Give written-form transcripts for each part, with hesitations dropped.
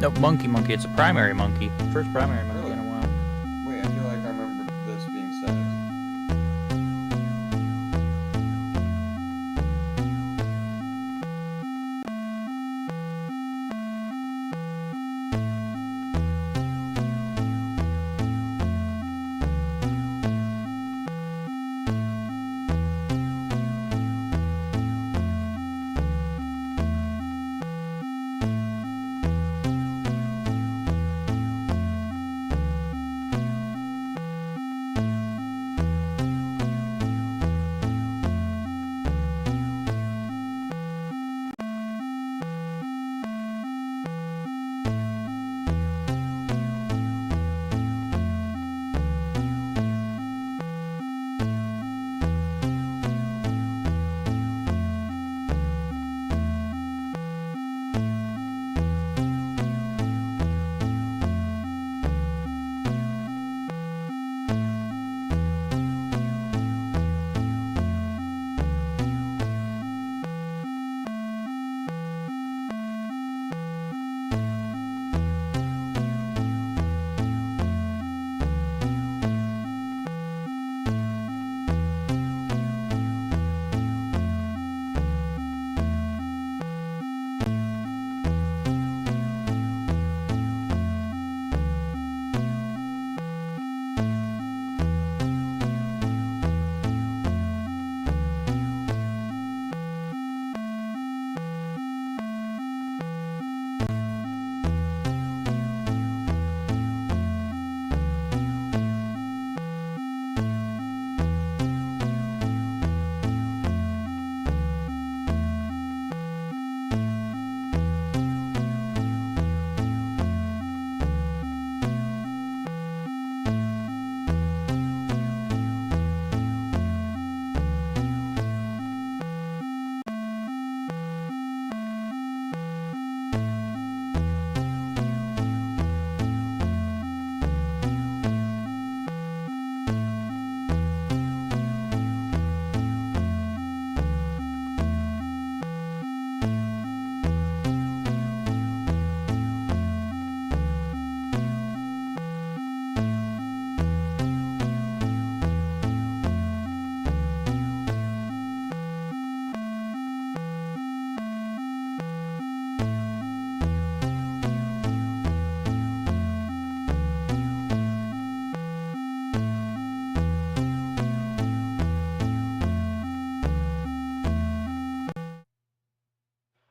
No, monkey. It's a primary monkey. First primary monkey in a while. Wait, I feel like I remember this being said.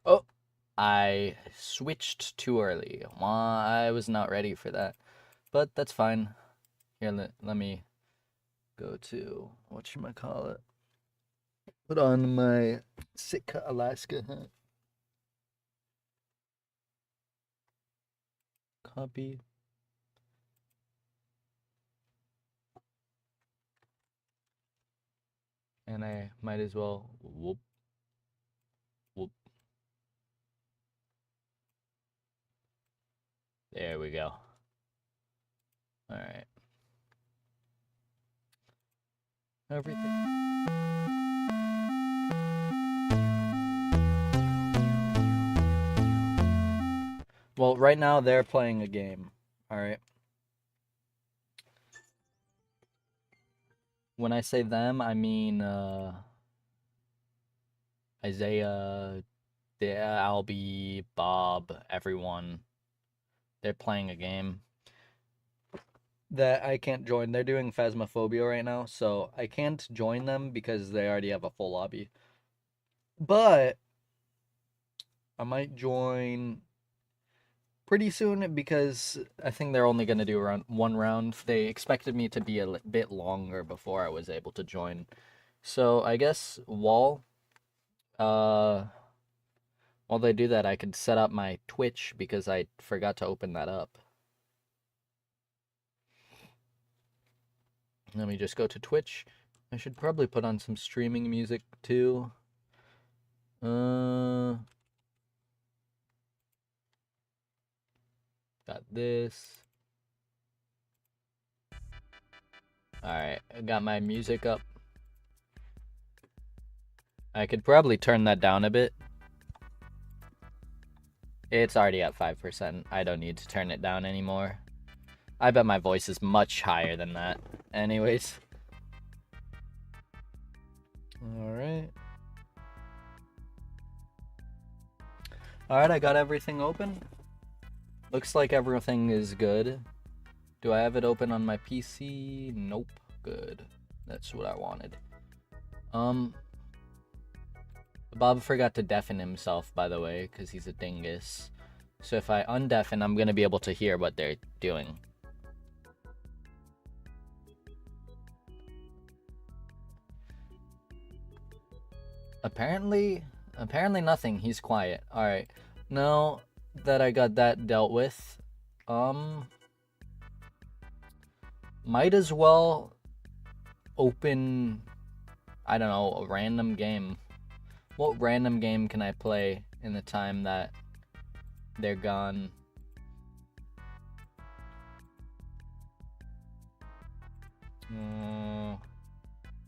Oh, I switched too early. Well, I was not ready for that, but that's fine. Here, let me go to whatchamacallit. Put on my Sitka Alaska hat. Copy. And I might as well whoop. There we go. All right. Everything. Well, right now they're playing a game. All right. When I say them, I mean Isaiah, Albie, Bob, everyone. They're playing a game that I can't join. They're doing Phasmophobia right now, so I can't join them because they already have a full lobby. But I might join pretty soon because I think they're only going to do around one round. They expected me to be a bit longer before I was able to join. So I guess uh while they do that, I could set up my Twitch because I forgot to open that up. Let me just go to Twitch. I should probably put on some streaming music too. Got this. Alright, I got my music up. I could probably turn that down a bit. It's already at 5%. I don't need to turn it down anymore. I bet my voice is much higher than that. Anyways. Alright. Alright, I got everything open. Looks like everything is good. Do I have it open on my PC? Nope. Good. That's what I wanted. Bob forgot to deafen himself, by the way, because he's a dingus. So if I undeafen, I'm going to be able to hear what they're doing. Apparently nothing. He's quiet. Alright. Now that I got that dealt with, might as well open, I don't know, a random game. What random game can I play in the time that they're gone?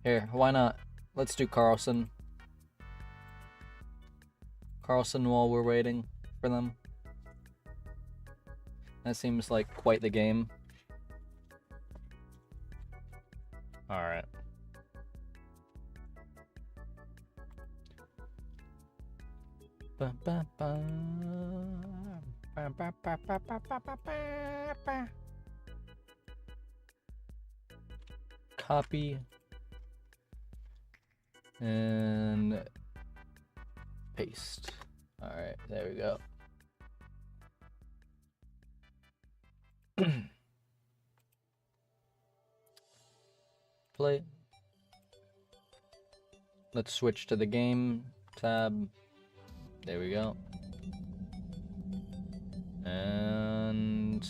Here, why not? Let's do Carlson. Carlson while we're waiting for them. That seems like quite the game. Alright. Copy. And paste. Alright, there we go. Play. Let's switch to the game tab. There we go. And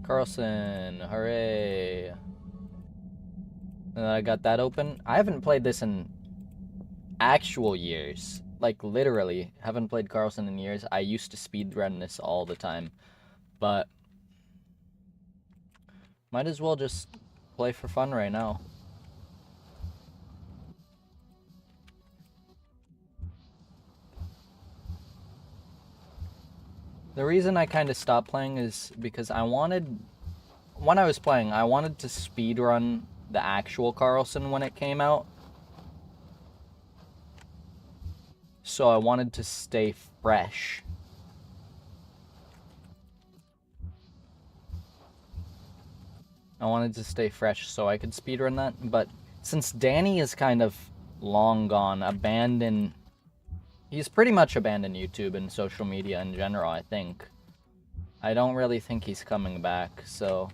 Carlson, hooray. And I got that open. I haven't played this in actual years. Like, literally, haven't played Carlson in years. I used to speedrun this all the time. But might as well just play for fun right now. The reason I kind of stopped playing is because I wanted, when I was playing, I wanted to speedrun the actual Carlson when it came out. So I wanted to stay fresh. I wanted to stay fresh so I could speedrun that. But since Danny is kind of long gone, abandoned, he's pretty much abandoned YouTube and social media in general, I think. I don't really think he's coming back, so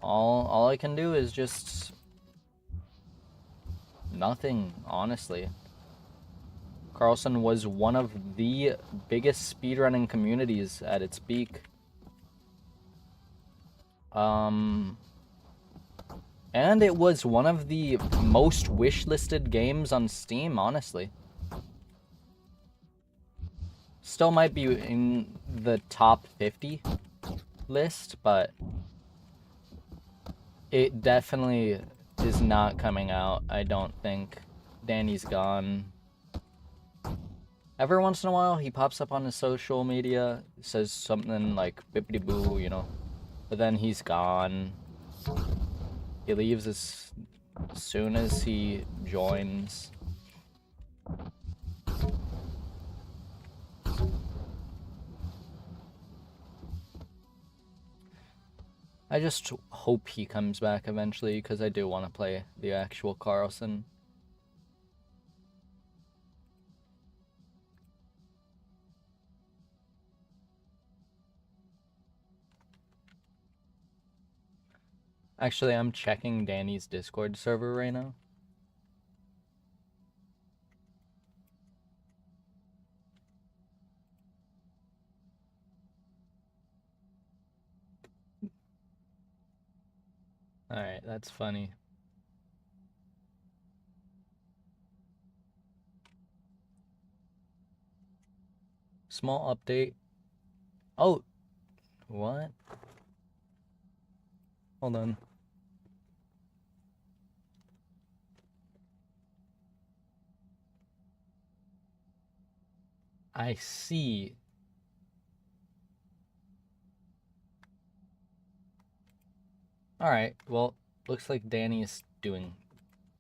all I can do is just nothing, honestly. Carlson was one of the biggest speedrunning communities at its peak. And it was one of the most wishlisted games on Steam, honestly. Still might be in the top 50 list, but it definitely is not coming out, I don't think. Danny's gone. Every once in a while, he pops up on his social media, says something like bippity boo, you know. But then he's gone. He leaves as soon as he joins. I just hope he comes back eventually, because I do want to play the actual Carlson. Actually, I'm checking Danny's Discord server right now. Alright, that's funny. Small update. Oh, what? Hold on. I see. Alright, well, looks like Danny's doing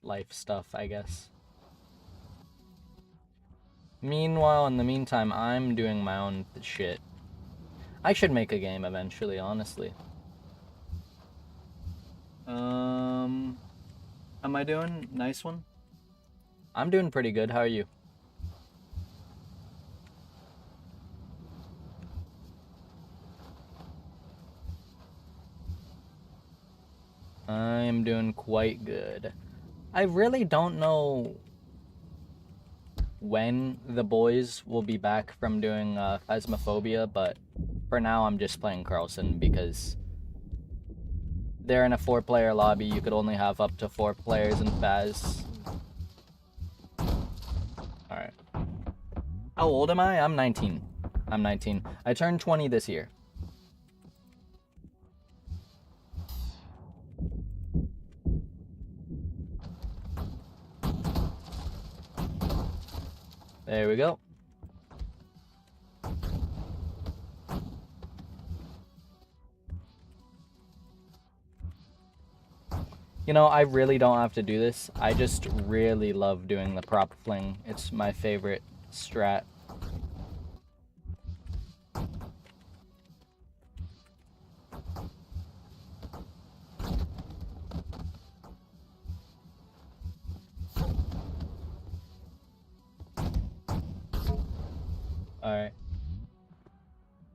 life stuff, I guess. Meanwhile, in the meantime, I'm doing my own shit. I should make a game eventually, honestly. Am I doing nice one? I'm doing pretty good. How are you? I am doing quite good. I really don't know when the boys will be back from doing Phasmophobia, but for now I'm just playing Carlson because they're in a 4-player lobby. You could only have up to 4 players in Phas. Alright. How old am I? I'm 19. I'm 19. I turned 20 this year. There we go. You know, I really don't have to do this. I just really love doing the prop fling. It's my favorite strat. Alright.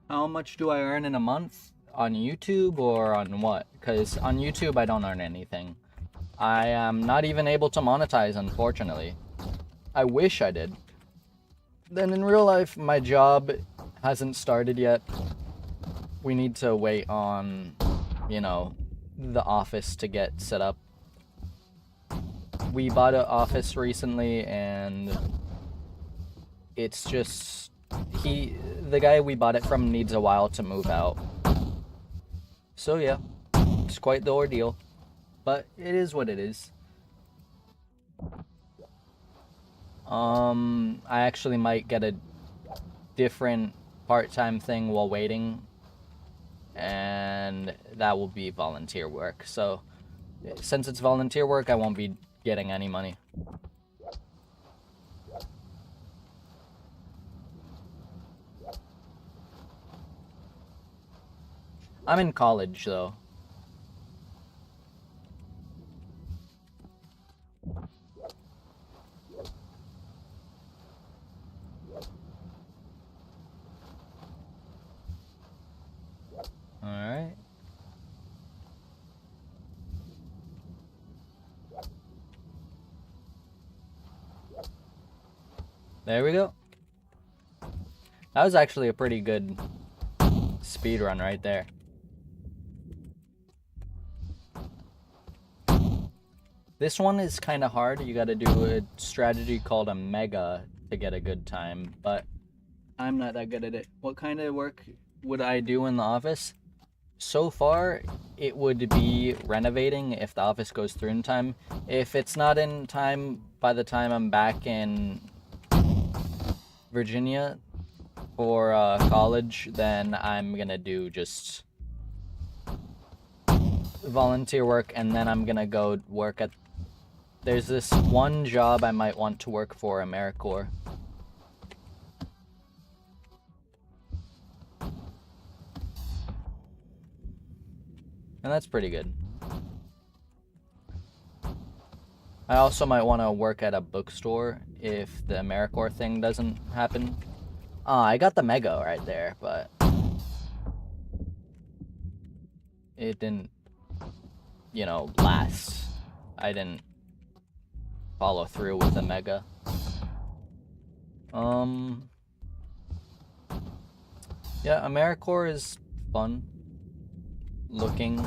How much do I earn in a month? On YouTube or on what? Because on YouTube I don't earn anything. I am not even able to monetize, unfortunately. I wish I did. Then in real life, my job hasn't started yet. We need to wait on, you know, the office to get set up. We bought an office recently and it's just the guy we bought it from needs a while to move out. So yeah, it's quite the ordeal, but it is what it is. I actually might get a different part-time thing while waiting, and that will be volunteer work. So since it's volunteer work, I won't be getting any money. I'm in college though. Alright. There we go. That was actually a pretty good speed run right there. This one is kind of hard. You gotta do a strategy called a mega to get a good time, but I'm not that good at it. What kind of work would I do in the office? So far, it would be renovating if the office goes through in time. If it's not in time by the time I'm back in Virginia for college, then I'm gonna do just volunteer work, and then I'm gonna go work at... There's this one job I might want to work for, AmeriCorps. And that's pretty good. I also might want to work at a bookstore if the AmeriCorps thing doesn't happen. I got the mega right there, but it didn't, you know, last. I didn't follow through with the mega. Yeah, AmeriCorps is fun looking.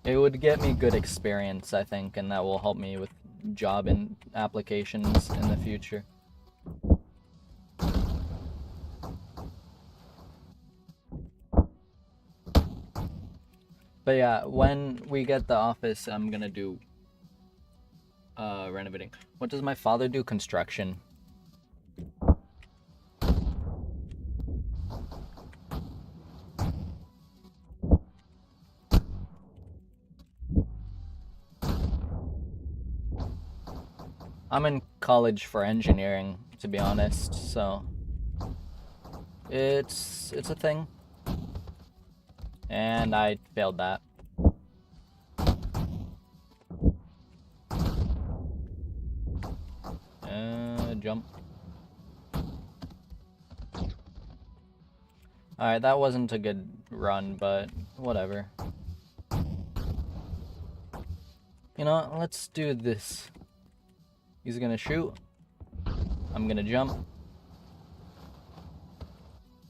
It would get me good experience, I think, and that will help me with job and applications in the future. But yeah, when we get the office, I'm gonna do Renovating. What does my father do? Construction. I'm in college for engineering, to be honest, so it's a thing. And I failed that. Jump. Alright, that wasn't a good run, but whatever. You know what? Let's do this. He's gonna shoot. I'm gonna jump.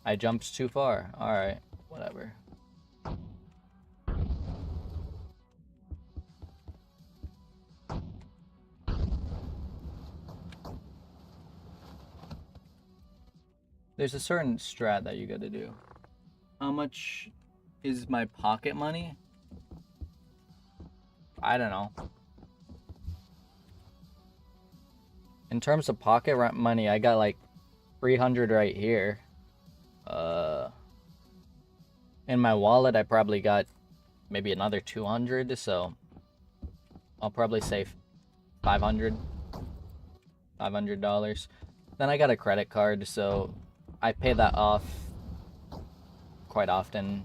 I jumped too far. Alright, whatever. There's a certain strat that you gotta do. How much is my pocket money? I don't know. In terms of pocket money, I got like 300 right here. In my wallet, I probably got maybe another 200, so I'll probably save $500. Then I got a credit card, so I pay that off quite often.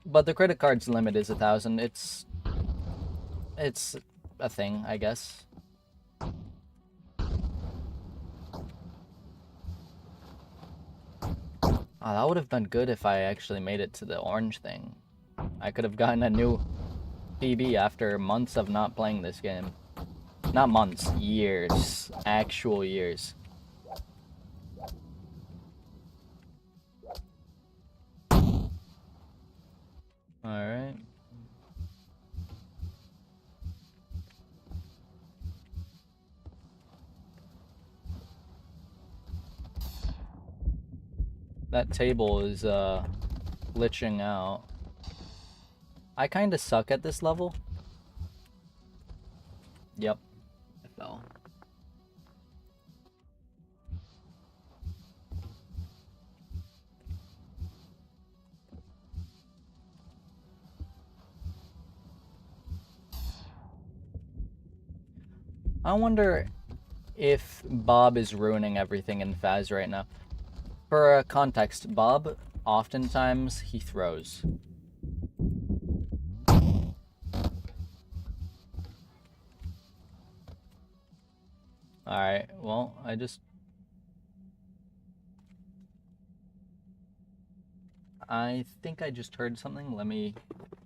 But the credit card's limit is 1,000. It's a thing, I guess. Oh, that would have been good if I actually made it to the orange thing. I could have gotten a new PB after months of not playing this game. Not months, years. Actual years. Alright. That table is glitching out. I kinda suck at this level. Yep. I fell. I wonder if Bob is ruining everything in Faz right now. For context, Bob, oftentimes, he throws. Alright, well, I think I just heard something. Let me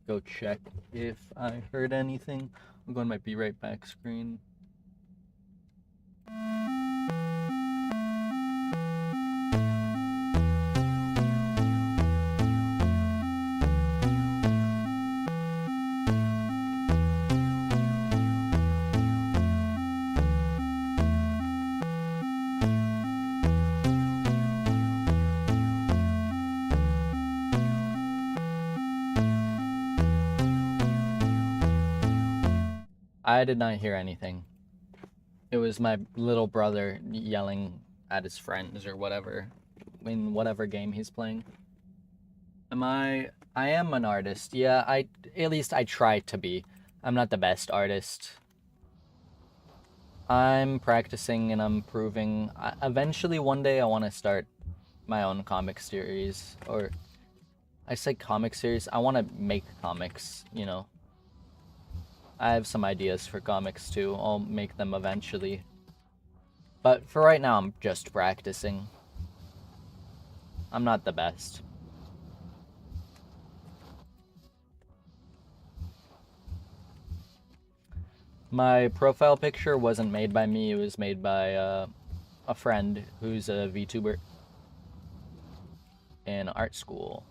go check if I heard anything. I'm going to my Be Right Back screen. I did not hear anything. It was my little brother yelling at his friends or whatever in whatever game he's playing. I am an artist. Yeah, at least I try to be. I'm not the best artist. I'm practicing and I'm improving. Eventually one day I want to start my own comic series, or I say comic series, I want to make comics, you know. I have some ideas for comics too. I'll make them eventually. But for right now, I'm just practicing. I'm not the best. My profile picture wasn't made by me. It was made by a friend who's a VTuber in art school.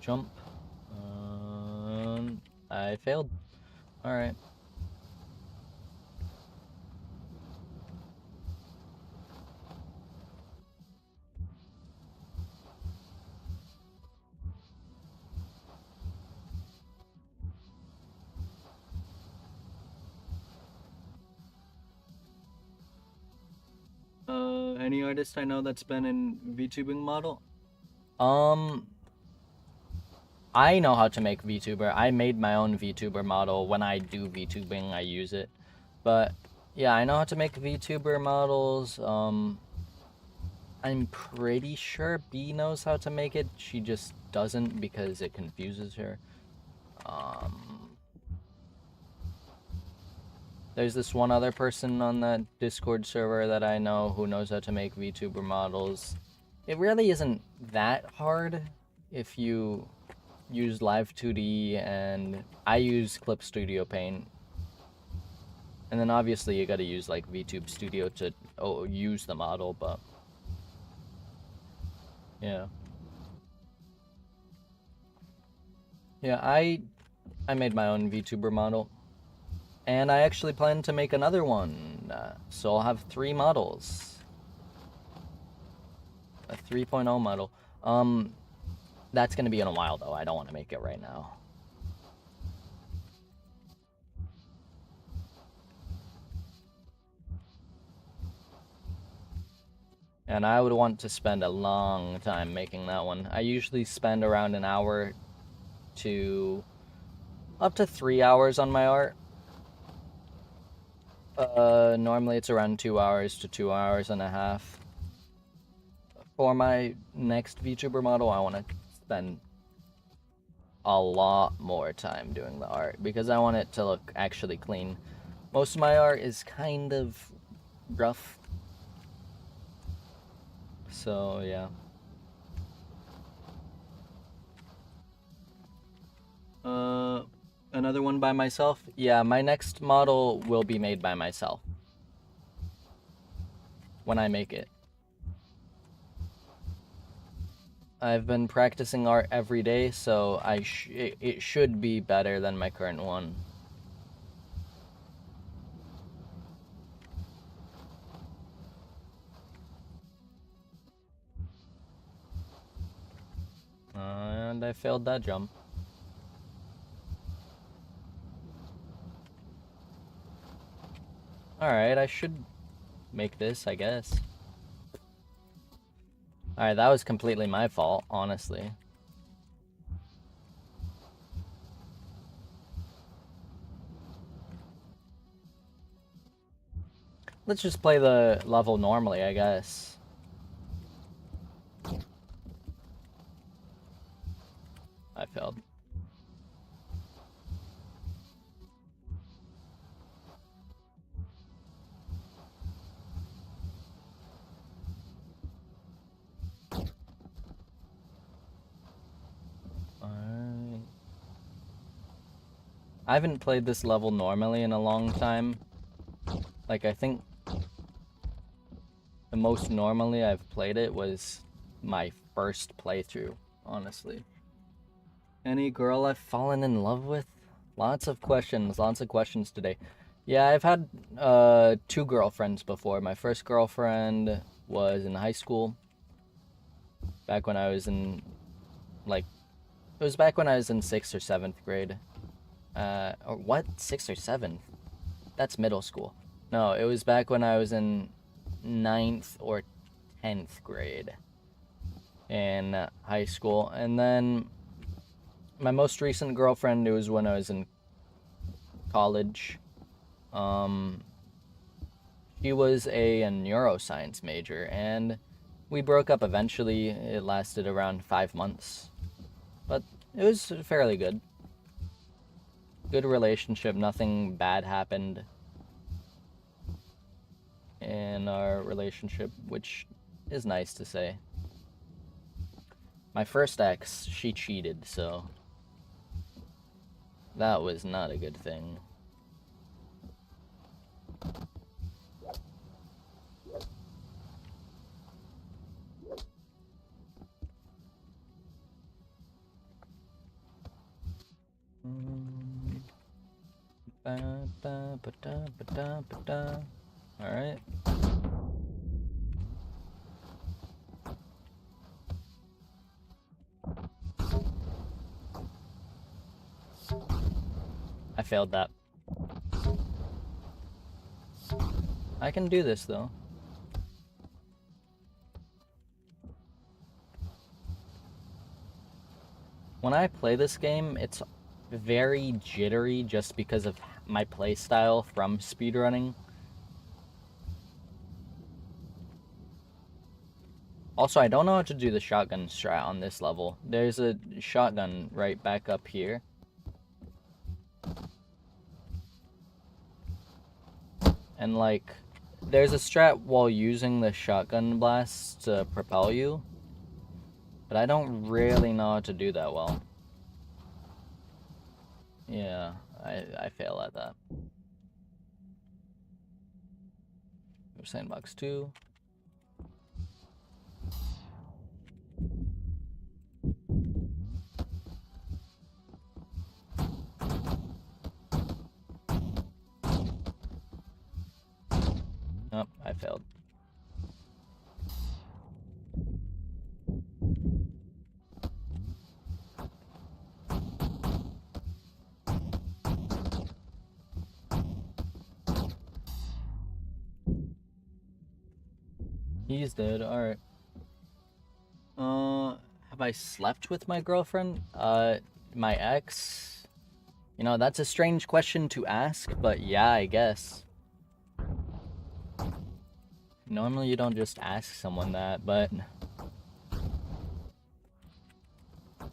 Jump. I failed. Alright. Any artist I know that's been in VTubing model? I know how to make VTuber. I made my own VTuber model. When I do VTubing, I use it. But yeah, I know how to make VTuber models. I'm pretty sure B knows how to make it. She just doesn't because it confuses her. There's this one other person on that Discord server that I know who knows how to make VTuber models. It really isn't that hard if you use Live 2D, and I use Clip Studio Paint. And then obviously you gotta use like VTube Studio to use the model, but yeah. Yeah, I made my own VTuber model. And I actually plan to make another one. So I'll have 3 models. A 3.0 model. That's gonna be in a while though. I don't want to make it right now. And I would want to spend a long time making that one. I usually spend around an hour to up to 3 hours on my art. Normally it's around 2 hours to 2 hours and a half. For my next VTuber model, I want to spend a lot more time doing the art because I want it to look actually clean. Most of my art is kind of rough. So, yeah. Another one by myself? Yeah, my next model will be made by myself. When I make it. I've been practicing art every day, so it should be better than my current one. And I failed that jump. Alright, I should make this, I guess. Alright, that was completely my fault, honestly. Let's just play the level normally, I guess. I failed. I haven't played this level normally in a long time. Like, I think the most normally I've played it was my first playthrough, honestly. Any girl I've fallen in love with? Lots of questions today. Yeah, I've had 2 girlfriends before. My first girlfriend was in high school. Back when I was in, like, it was back when I was in 6th or 7th grade. Or what? 6th or 7th? That's middle school. No, it was back when I was in 9th or 10th grade in high school. And then my most recent girlfriend, it was when I was in college. She was a neuroscience major, and we broke up eventually. It lasted around 5 months, but it was fairly good. Good relationship, nothing bad happened in our relationship, which is nice to say. My first ex, she cheated, so that was not a good thing. Alright. I failed that. I can do this though. When I play this game, it's very jittery just because of my play style from speedrunning. Also, I don't know how to do the shotgun strat on this level. There's a shotgun right back up here. And like, there's a strat while using the shotgun blast to propel you. But I don't really know how to do that well. Yeah, I fail at that. Sandbox 2. Oh, I failed. He's dead. Alright. Have I slept with my girlfriend? My ex? You know, that's a strange question to ask, but yeah, I guess. Normally you don't just ask someone that, but...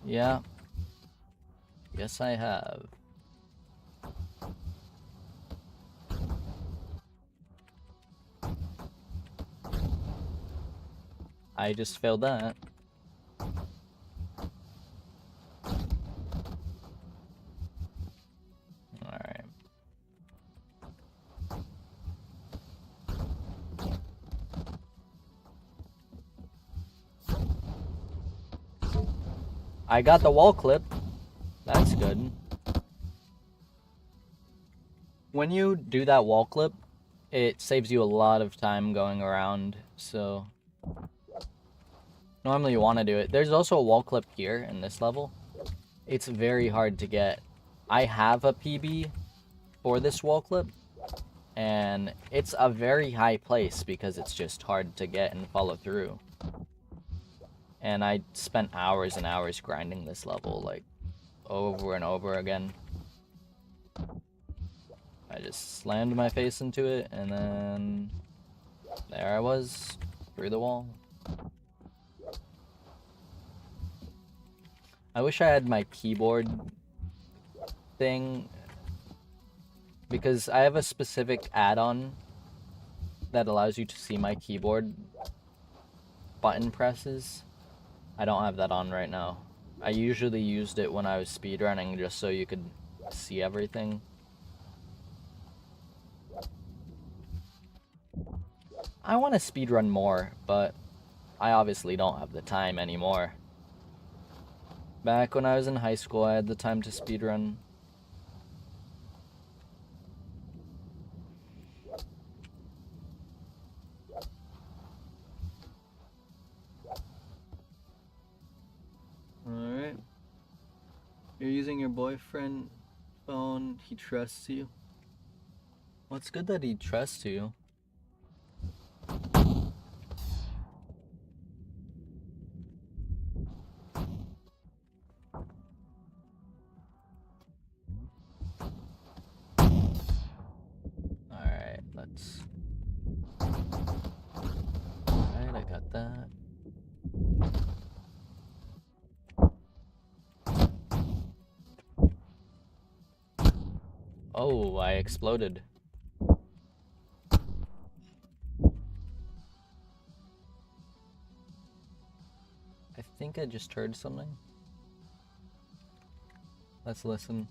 yeah. Yes, I have. I just failed that. Alright. I got the wall clip. That's good. When you do that wall clip, it saves you a lot of time going around, so... normally you want to do it. There's also a wall clip here in this level. It's very hard to get. I have a PB for this wall clip, and it's a very high place because it's just hard to get and follow through. And I spent hours and hours grinding this level, like, over and over again. I just slammed my face into it, and then there I was, through the wall. I wish I had my keyboard thing, because I have a specific add-on that allows you to see my keyboard button presses. I don't have that on right now. I usually used it when I was speedrunning just so you could see everything. I want to speedrun more, but I obviously don't have the time anymore. Back when I was in high school, I had the time to speedrun. Alright. You're using your boyfriend phone, he trusts you. Well, it's good that he trusts you. Alright, let's... alright, I got that. Oh, I exploded. I think I just heard something. Let's listen.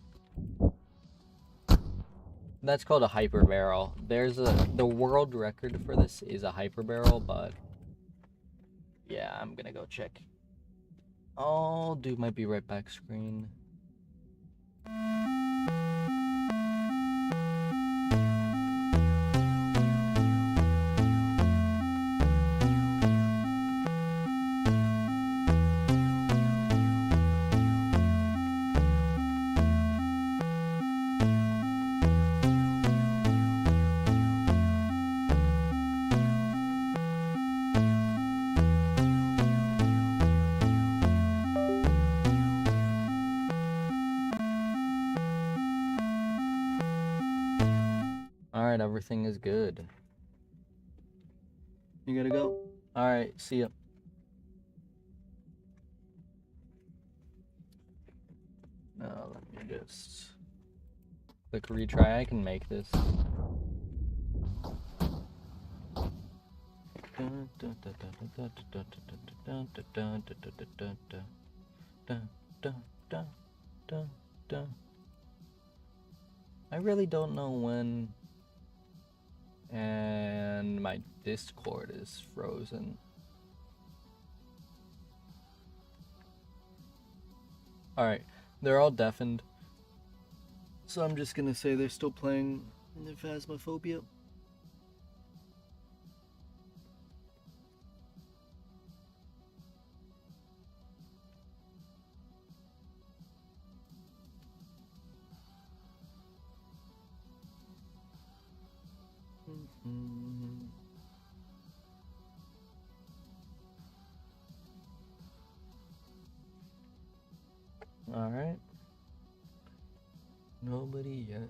That's called a hyper barrel. The world record for this is a hyper barrel, but yeah, I'm gonna go check. I'll do my be right back screen. Alright, everything is good. You gotta go? Alright, see ya. Now, let me just click retry. I can make this. I really don't know when, and my Discord is frozen. Alright, they're all deafened, so I'm just gonna say they're still playing the Phasmophobia. Alright. Nobody yet.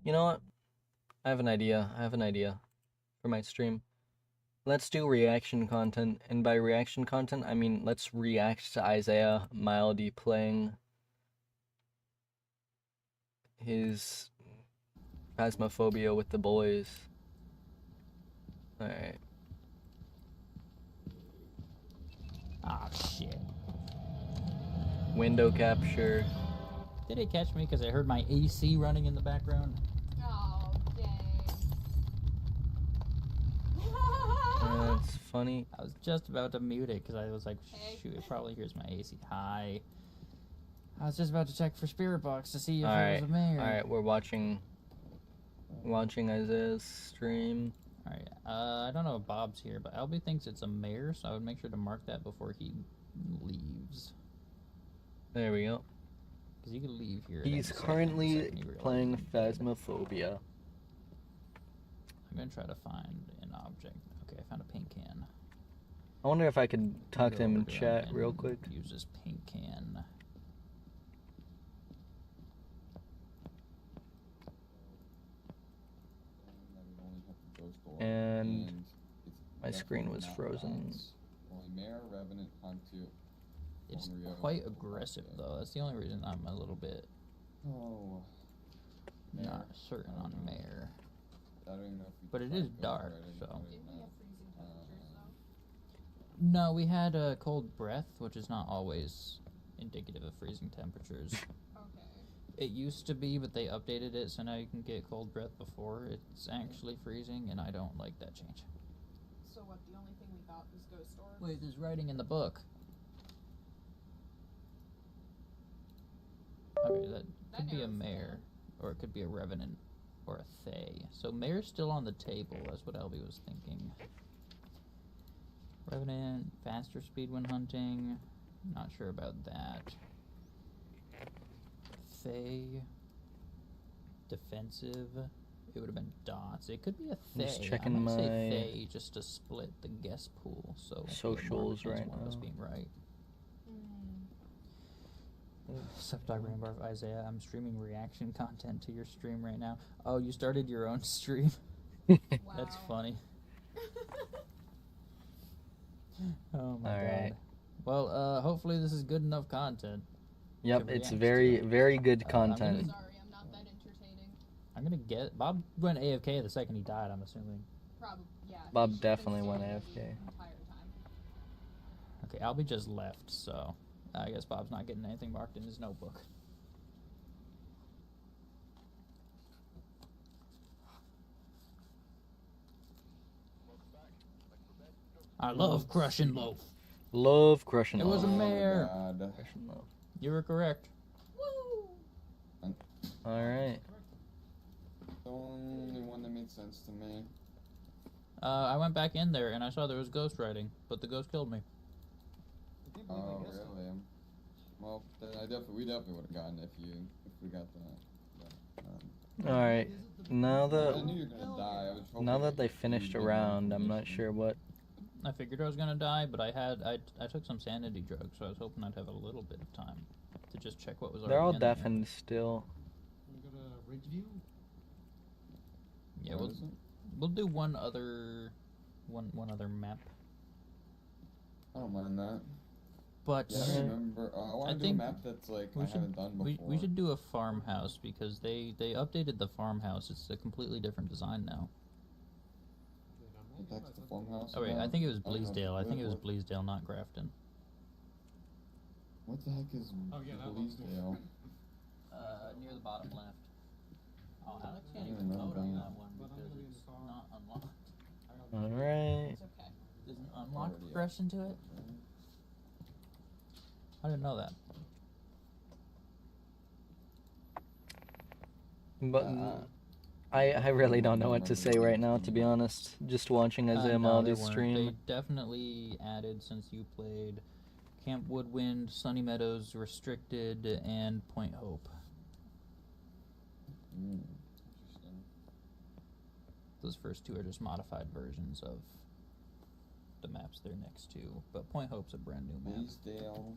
You know what? I have an idea. For my stream. Let's do reaction content, and by reaction content, I mean let's react to Isaiah Mildy playing his Phasmophobia with the boys. Alright. Ah, shit. Window capture. Did it catch me because I heard my AC running in the background? Oh, dang. That's funny. I was just about to mute it because I was like, Hey. shoot, it probably hears my AC. Hi. I was just about to check for Spirit Box to see if Alright, it was a mayor. alright, we're watching Isaiah's stream. Alright, I don't know if Bob's here, but Albie thinks it's a mayor, so I would make sure to mark that before he leaves. There we go. Because he could leave here. at He's any second currently he realizes playing he- Phasmophobia. I'm gonna try to find an object. Okay, I found a paint can. I wonder if I could talk to Go him over in to chat and real quick. Use this paint can. And my it's screen was definitely not frozen. bots. Only Mayor, Revenant, Huntu. It's Unreal. quite aggressive, though. That's the only reason I'm a little bit Oh. not certain on mayor. I don't even know if we But it tried is ghost dark, writing, so. I don't Did even we know. have freezing temperatures No, we had a cold breath, which is not always indicative of freezing temperatures. though? Okay. It used to be, but they updated it, so now you can get cold breath before it's actually freezing, and I don't like that change. So what, the only thing we got was ghost orbs? Wait, there's writing in the book. Okay, that could be a arrow's mayor, there. or it could be a revenant, or a fae. So mayor's still on the table, that's what Albie was thinking. Revenant, faster speed when hunting, not sure about that. Fae, defensive, it would have been dots. It could be a I'm just fae. checking I'm gonna say my fae just to split the guess pool, so we have more of a socials chance of right one of us now. being right. Mm. Subdog Rainbow Isaiah, I'm streaming reaction content to your stream right now. Oh, you started your own stream? That's Wow. funny. Oh my Alright. god. Well, hopefully this is good enough content. Yep, to it's react very, to. very good I'm gonna- content. Sorry, I'm not that entertaining. I'm gonna get Bob went AFK the second he died, I'm assuming. Probably, yeah. Bob he's been definitely went standing AFK. the entire time. Okay, Albie just left, so I guess Bob's not getting anything marked in his notebook. I love crushing loaf. Love crushing It was a love. mayor. God. Crushing love. You were correct. Woo! Alright. The only one that made sense to me. I went back in there and I saw there was ghost writing, but the ghost killed me. Oh, really? Well, then we definitely would have gotten it if we got that. Alright. Now I that knew you were gonna die. I was hoping now that they you finished a didn't round, I'm not information. sure what. I figured I was gonna die, but I took some sanity drugs, so I was hoping I'd have a little bit of time. to just check what was They're all already in there. deafened still. We got a Ridgeview. Yeah, What is it? we'll do one other map. I don't mind that. But Yeah, I remember. I want to do a think map that's like we I should- haven't done before. we should do a farmhouse because they updated the farmhouse. It's a completely different design now. That's the farmhouse. Oh wait, I think it was I don't know. Bleasdale. I think it was What- Bleasdale, not Grafton. What the heck is Oh, yeah, that one's Bleasdale? Near the bottom left. Oh, Alex can't I even don't vote know. on that one But I'm because gonna be in it's the car. not unlocked. Alright. It's okay. Doesn't unlock Already progression to it? I didn't know that. But I really don't know what to say right now, to be honest. Just watching Isaiah No, Maldi they weren't. stream. They definitely added since you played Camp Woodwind, Sunny Meadows Restricted, and Point Hope. Interesting. Those first two are just modified versions of the maps they're next to, but Point Hope's a brand new map. Bleasdale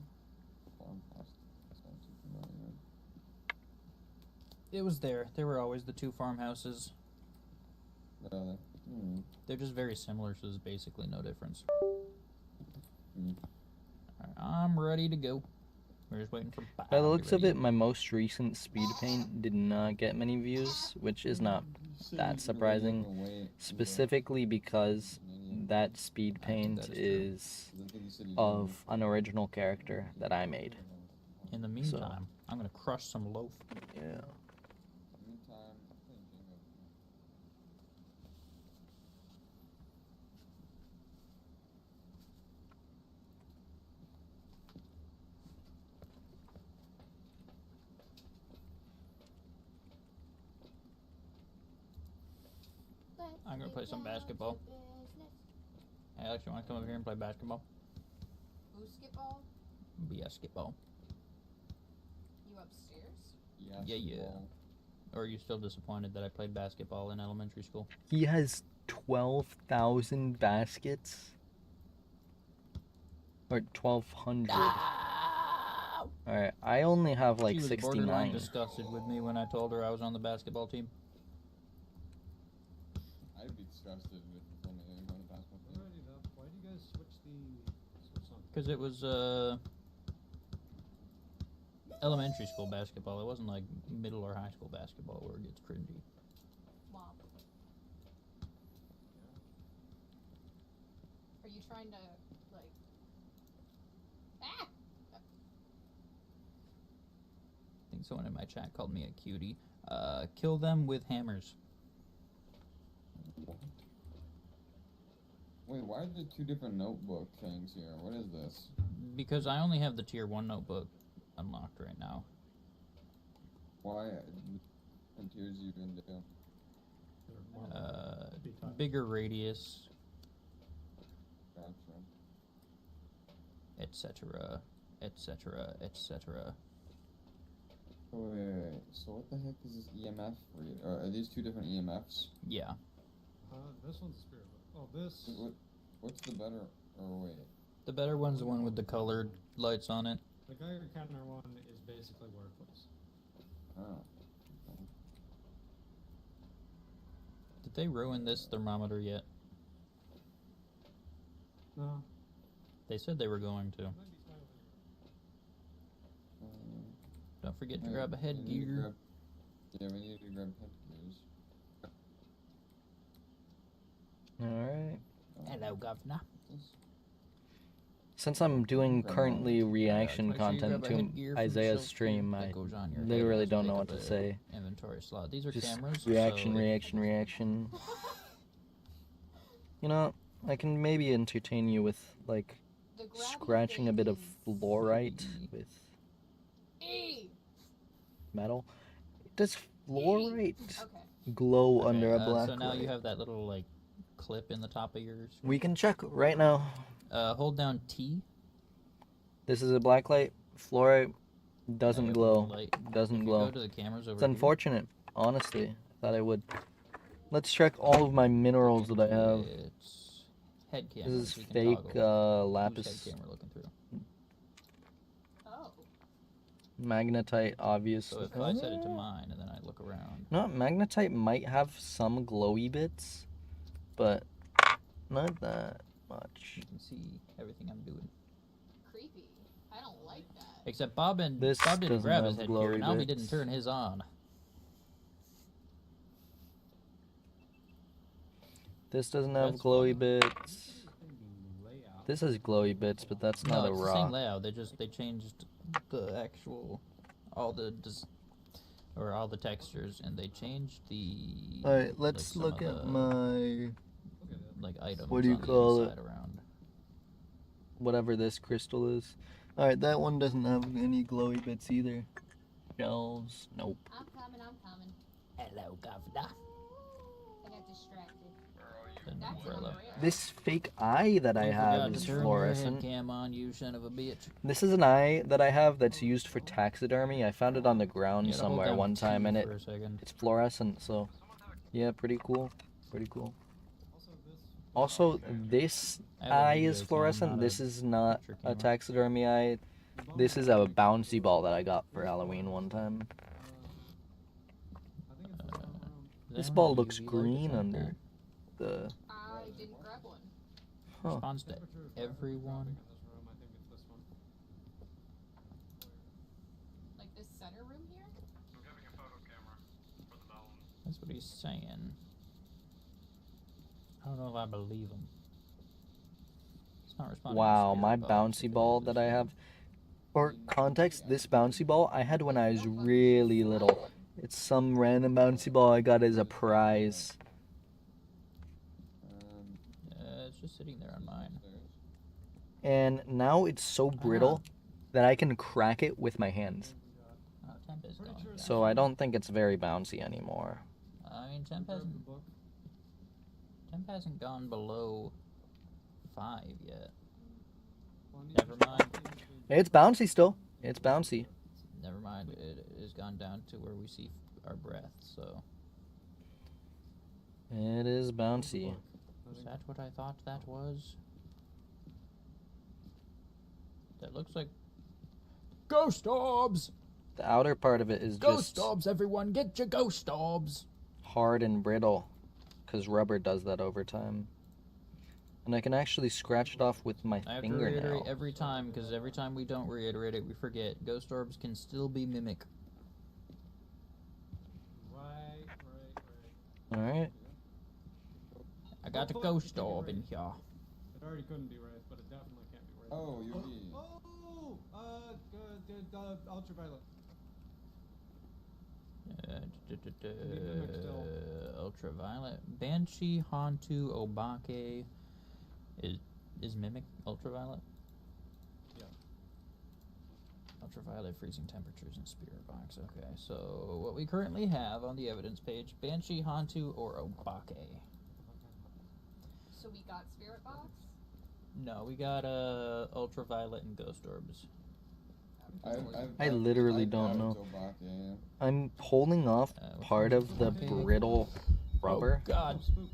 farmhouse. That's not too familiar. It was there. There were always the two farmhouses. Really? They're just very similar, so there's basically no difference. Hmm. Alright, I'm ready to go. We're just waiting for Bob By the to looks get of ready. it, my most recent speed paint did not get many views, which is not that surprising. Specifically because that speed I think paint that is true. is of an original character that I made. In the meantime, I'm gonna crush some loaf. Yeah. Meantime, I'm playing Jenga. I'm gonna play some basketball. Hey, Alex, you wanna come over here and play basketball? Basketball? Basketball. You upstairs? Yeah, yeah. Or are you still disappointed that I played basketball in elementary school? He has 12,000 baskets? Or 1,200. Alright, I only have like She was borderline 69. disgusted with me when I told her I was on the basketball team. I'd be disgusted with when they go to basketball team. Alrighty then. Why do you guys switch on? Because it was elementary school basketball. It wasn't like middle or high school basketball where it gets cringy. Womp. Are you trying to, like... Ah! I think someone in my chat called me a cutie. Kill them with hammers. Wait, why are there two different notebook things here? What is this? Because I only have the tier 1 notebook unlocked right now. Why? What tiers you been do? Bigger radius, Gotcha. etc., etc., etc. Wait. So what the heck is this EMF read? Are these two different EMFs? Yeah. This one's spirit. Oh, this. What's the better? Or wait. The better one's the one with the colored lights on it. The Geiger counter one is basically worthless. Oh. Did they ruin this thermometer yet? No. They said they were going to. Might be slightly. Don't forget to Hey, grab a we need to headgear. grab- Yeah, we need to grab headgears. Alright. Hello, governor. Since I'm doing currently reaction Make sure you content grab a to headgear from the Isaiah's shelf stream, that I goes on your head. literally Let's don't take know up what to a say. Inventory slot. These are Just cameras. reaction, so reaction. You know, I can maybe entertain you with, like, The grabby scratching a thing bit of is- fluorite with E! metal. Does fluorite Okay. glow Okay, under a black So now light? you have that little like clip in the top of your screen. We can check right now. Hold down T. This is a black light. Fluorite doesn't Negative glow. light. Doesn't If glow. You go to the cameras over It's here. unfortunate, honestly. I thought I would. Let's check all of my minerals that I have. It's head This cameras. is you can fake toggle. Whose lapis. head camera looking through? Oh. Magnetite, obvious. So if I set it to mine and then I look around, No, magnetite might have some glowy bits, but not that much. you can see everything I'm doing. Creepy. I don't like that. Except Bob didn't This grab doesn't his have headgear, glowy and Alby bits. didn't turn his on. This doesn't have That's glowy fine. bits. Layout. This has glowy bits, but that's not No, a it's the same rock. layout. They changed the actual all the all the textures, and they changed the. All right, let's some look of at the, my Look at it. like items. What do you on the call inside it? Around. whatever this crystal is. All right, that one doesn't have any glowy bits either. Shells, nope. I'm coming. Hello, governor. I got distracted. An That's umbrella. unreal. This fake eye that I You have forgot is to turn your fluorescent. head cam on, you son of a bitch. This is an eye that I have that's used for taxidermy. I found it on the ground You gotta hold somewhere down one time, T and for a second. it's fluorescent. So, yeah, pretty cool. Pretty cool. Also, this. Also, this I have a eye video is cam, fluorescent. not This a is not picture a camera. taxidermy eye. This is a bouncy ball that I got for Halloween one time. I think it's the front room. This Down ball a looks UV light green effect under there. the. I didn't grab one. Huh. Responds to Temperature is everyone. in this room. I think it's this one. Like this center room here? That's what he's saying. I don't know if I believe him. It's not responding. to Wow, spirit my box bouncy because ball it's that I a- have. For context, this bouncy ball I had when I was really little. It's some random bouncy ball I got as a prize. It's just sitting there on mine. And now it's so brittle that I can crack it with my hands. Temp is going down. So I don't think it's very bouncy anymore. I mean, Grab the book. temp hasn't gone below 5 yet. Plenty Never of mind. stuff. It's bouncy still. It's bouncy. Never mind. It has gone down to where we see our breath. So It is bouncy. is that what I thought that was? That looks like ghost orbs. The outer part of it is Ghost just orbs, everyone, get your ghost orbs. hard and brittle, because rubber does that over time. And I can actually scratch it off with my I have to reiterate fingernail. every time, because every time we don't reiterate it, we forget. Ghost orbs can still be mimic. Right. Alright. I got a ghost orb in here. It already couldn't be raised, but it definitely can't be raised. Oh, UV. Ultraviolet. Ultraviolet. Banshee, Hantu, Obake. Is mimic ultraviolet? Yeah. Ultraviolet freezing temperatures in spirit box. Okay, so what we currently have on the evidence page: Banshee, Hantu, or Obake. So we got spirit box? No, we got ultraviolet and ghost orbs. I literally don't know. I'm pulling off What part kind of the Obake? brittle rubber Oh God! Spook.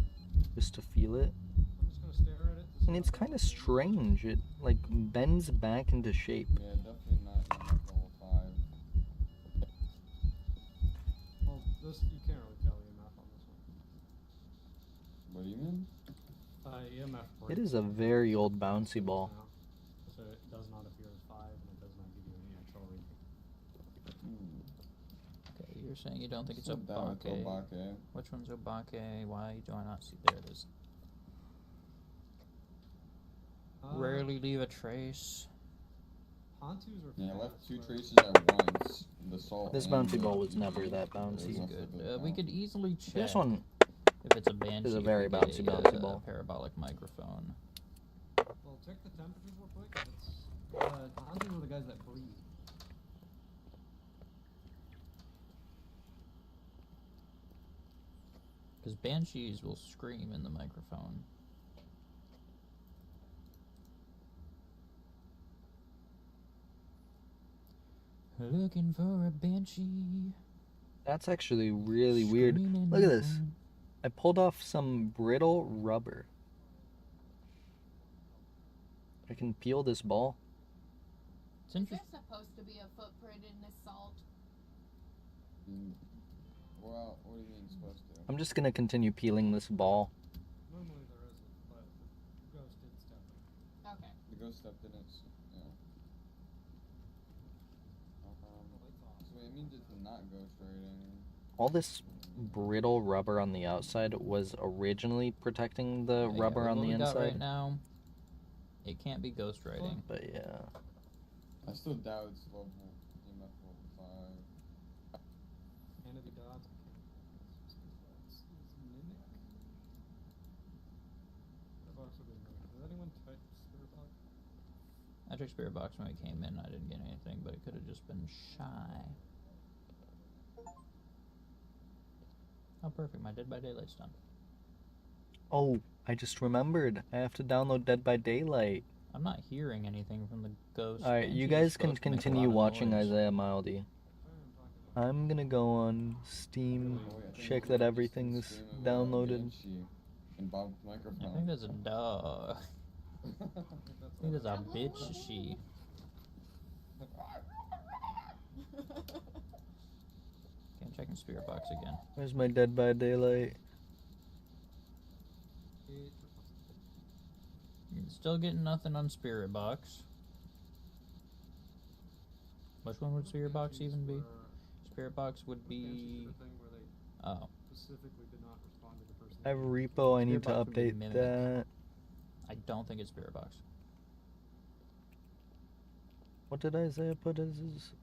just to feel it. I'm just gonna stare at it. to see And it's how kind of fast it is. strange. It like bends back into shape. Yeah, definitely not level 5. Well, this you can't really tell EMF on this one. What do you mean? EMF. It is a very old bouncy ball. Now, so it does not appear as 5, and it does not give you any actual reading. Okay, you're saying you don't think it's Sit down with Obake. Obake. Which one's Obake? Why do I not see? There it is. Rarely leave a trace. Hantus are Yeah, I fast, left 2 but- traces at once. The salt. This and bouncy the ball was UV. never that It bouncy. was left Good. a bit We down. could easily check This one if it's a Banshee. is a if very we get bouncy, a, bouncy ball. Parabolic microphone. Well, check the temperatures real quick. It's Hantus are the guys that breathe. Because Banshees will scream in the microphone. Looking for a Banshee. That's actually really weird. screaming Look at in this. the- I pulled off some brittle rubber. I can peel this ball. It's Is interesting. there supposed to be a footprint in this salt? Well, what do you mean supposed to? I'm just gonna continue peeling this ball. Normally there isn't, but the ghost did step in. Okay. The ghost stepped in it. Yeah. So it means it's not ghost writing. All this brittle rubber on the outside was originally protecting the Yeah, rubber with on what the we got inside. right now, it can't be ghostwriting. But yeah. I still doubt it's level EMF level 5. Vanity dots. I can't. Just 'cause that's mimic. That box would be mimic. Does anyone type spirit box? I checked Spirit Box when I came in. I didn't get anything, but it could have just been shy. Oh, perfect. My Dead by Daylight's done. Oh, I just remembered. I have to download Dead by Daylight. I'm not hearing anything from the ghost. Alright, and you she's guys can supposed to make a continue lot of watching noise. Isaiah Mildy. I'm gonna go on Steam, Oh, wait, I think check we that just everything's stream of, downloaded. Banshee and Bob's I microphone. think there's a dog. I think there's a bitch she. Okay, I'm checking Spirit Box again. Where's my Dead by Daylight? Still getting nothing on Spirit Box. Which one would Spirit Box even be? Spirit Box would be. Oh. Specifically did not respond to the person. I have repo, I need Spirit to Box would be update Mimic. that. I don't think it's Spirit Box. What did Isaiah put as his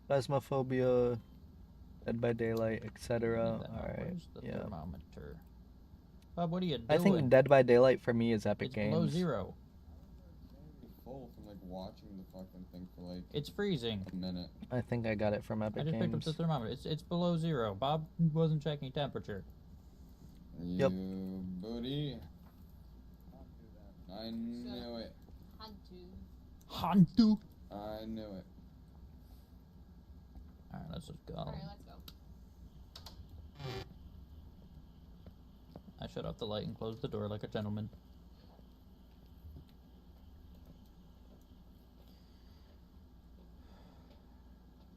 Phasmophobia, Dead by Daylight, etc. Alright, Where's the yeah. thermometer? Bob, what are you doing? I think Dead by Daylight for me is Epic it's Games. below 0. Full from like watching the fucking thing for like It's freezing. a minute. I think I got it from I Epic just picked up Games. the thermometer. It's below 0. Bob wasn't checking temperature. Yep. You booty. I knew it. Hantu. I knew it. Alright, let's just go. Alright, let's go. I shut off the light and closed the door like a gentleman.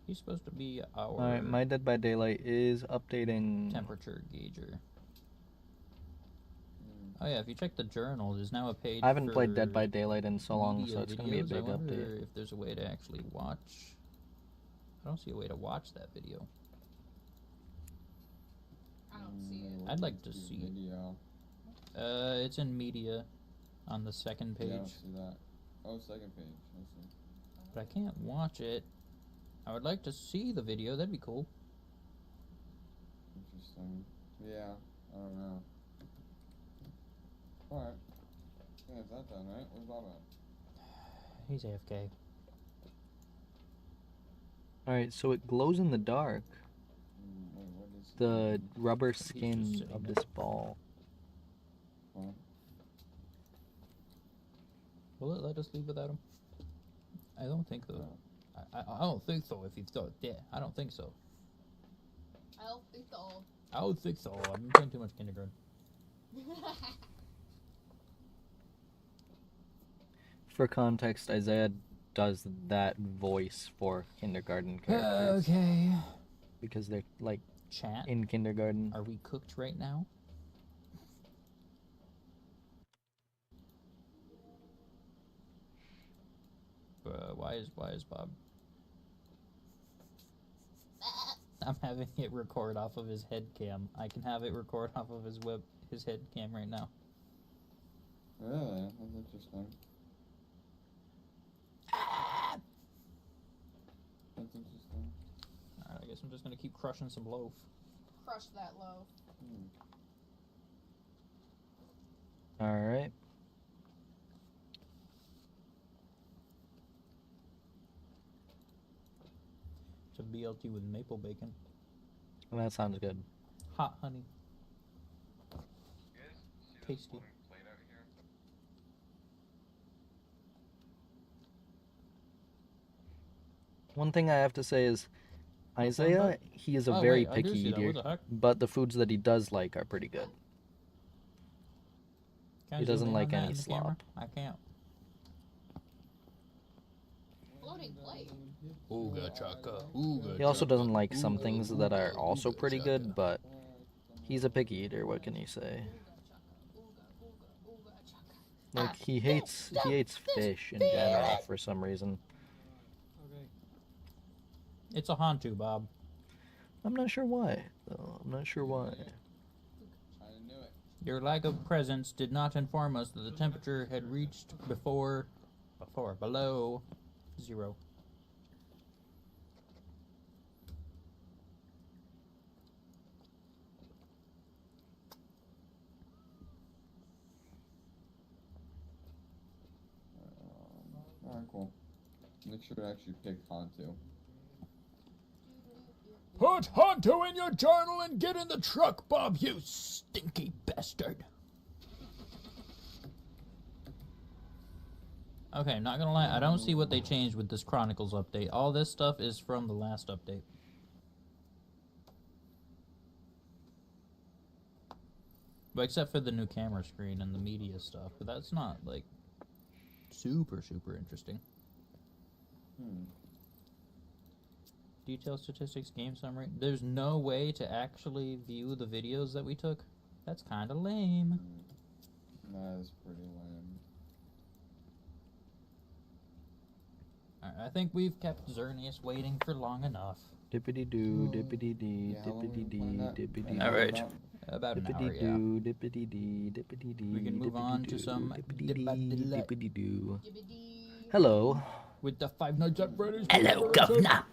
He's supposed to be our Alright, my Dead by Daylight is updating. temperature gauger. Oh yeah, if you check the journal, there's now a page. I haven't for played Dead by Daylight in so long, media so it's gonna be a videos. big I wonder update. if there's a way to actually watch. I don't see a way to watch that video. I don't see it. I'd like to see it. Video. It's in media, on the second page. Yeah, I don't see that. Oh, second page. I see. But I can't watch it. I would like to see the video. That'd be cool. Interesting. Yeah, I don't know. Alright. I think that's that done, right? Where's Bob at? He's AFK. Alright, so it glows in the dark. Wait, what is The rubber just skin sitting of there. this ball. Huh? Will it let us leave without him? I don't think so. I don't think so. If you thought, yeah, I don't think so. I don't think so. I don't think so. I've been playing too much kindergarten. For context, Isaiah does that voice for kindergarten characters. Okay. Because they're like Chat. in kindergarten. Are we cooked right now? Why is Bob? I'm having it record off of his head cam. I can have it record off of his head cam right now. Really? That's interesting. That's interesting. Alright, I guess I'm just gonna keep crushing some loaf. Crush that loaf. Alright. It's a BLT with maple bacon. Well, that sounds good. Hot honey. Tasty. One thing I have to say is, Isaiah, he is a Oh, very wait, I do picky see that. What eater, the heck? but the foods that he does like are pretty good. Can I He zoom doesn't in like on that any in the camera? slop. I can't. Hello, loading play. Ooga chaka, ooga He also chaka, doesn't like some ooga, things that are ooga, also ooga pretty chaka. good, but he's a picky eater. What can you say? Like he hates fish in general for some reason. Okay. It's a Hantu, Bob. I'm not sure why. Though. I'm not sure why. I knew it. Your lack of presence did not inform us that the temperature had reached below 0. Alright, cool. Make sure to actually pick Hantu. Put Hantu in your journal and get in the truck, Bob, you stinky bastard. Okay, not gonna lie, I don't see what they changed with this Chronicles update. All this stuff is from the last update. But except for the new camera screen and the media stuff, but that's not, like, super interesting. Detail statistics, game summary. There's no way to actually view the videos that we took. That's kind of lame. That is pretty lame. Alright, I think we've kept Xerneas waiting for long enough. Dippity doo, dippity dee, Yeah, how long dippity we been playing dee, that? dippity An dee. hour Alright. about? About an hour, Dippity yeah. doo, dippity dee, dippity dee. We can move on to some dippity dee, dippity-doo. dippity doo. Hello. With the Five Nights at Freddy's. Hello, Governor.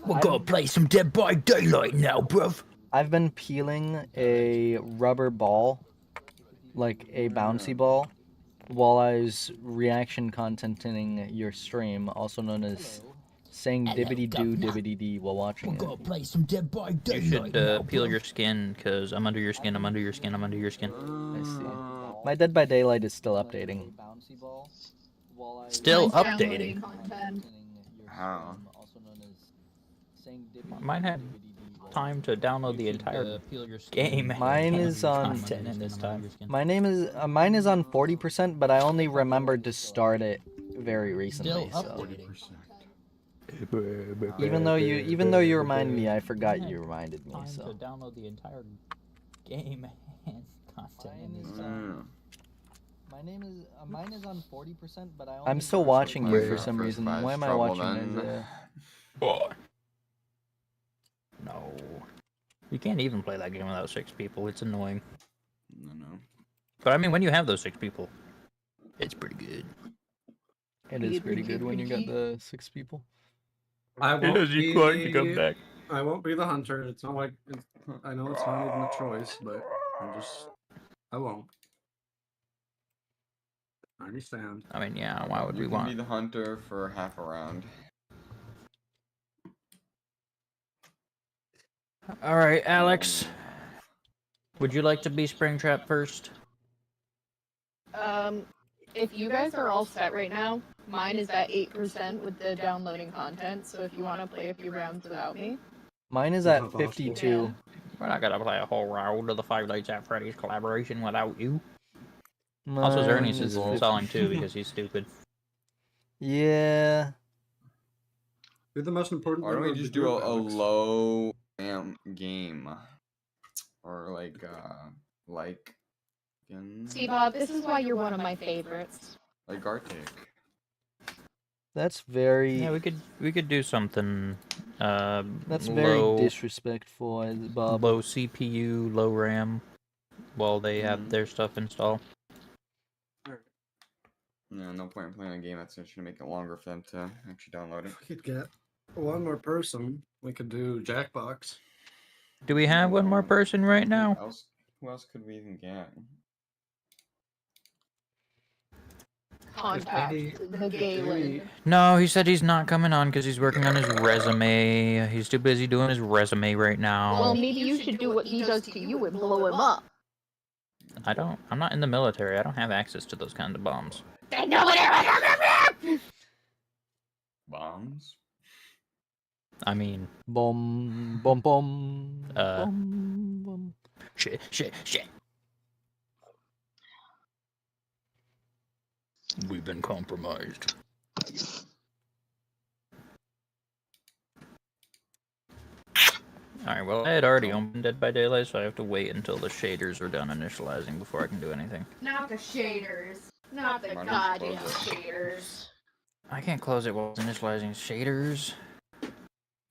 We're gonna play some Dead by Daylight now, bruv. I've been peeling a rubber ball, like a bouncy ball, while I was reaction contenting your stream, also known as saying Hello, dibbity doo governor. dibbity dee while watching We're it. gonna play some Dead by You Daylight should now, peel bruv. your skin, because I'm under your skin, I'm under your skin, I'm under your skin. I see. My Dead by Daylight is still updating. Still Mine's downloading updating. content. How? Mine had time to download the entire game. Mine is on- Content in this time. Mine is on 40%, but I only remembered to start it very recently. Still So updating. even though you remind me, I forgot you reminded me. Time to So download the entire game and content in this time. mine is on 40%, but I'm still watching you for some First reason. prize Why am I trouble, watching then. Isaiah? No. You can't even play that game without 6 people. It's annoying. No. But I mean, when you have those 6 people, it's pretty good. It is pretty good when you got the 6 people. I won't back. I won't be the hunter. It's not like I know it's not even a choice, but I won't. I understand. I mean, yeah, why would You we can be want... the hunter for half a round. Alright, Alex. Would you like to be Springtrap first? If you guys are all set right now, mine is at 8% with the downloading content, so if you want to play a few rounds without me. Mine is Not at possible. 52. We're not gonna play a whole round of the Five Nights at Freddy's collaboration without you. Also, Xerneas is installing too because he's stupid. Yeah. You're the most important. Why don't we member of just the do group, a Alex. low game? Or like See, Bob, this is why you're one of my favorites. like Arctic. That's very Yeah, we could do something. that's very low, disrespectful, Bob. low CPU, low RAM, while they have Mhm. their stuff installed. No, no point in playing a game that's just gonna make it longer for them to actually download it. We could get one more person. We could do Jackbox. Do we have one more person right now? Who else could we even get? Contact the Galen. No, he said he's not coming on because he's working on his resume. He's too busy doing his resume right now. Well, maybe you should do what he does to you and blow him up. I'm not in the military. I don't have access to those kinds of bombs. Bombs? I mean, Boom, boom, boom. Uh, boom, boom. shit. We've been compromised. well, I had already opened Dead by Daylight, so I have to wait until the shaders are done initializing before I can do anything. Not the shaders. Not the Why don't you goddamn close shaders. I can't close it while it's initializing shaders.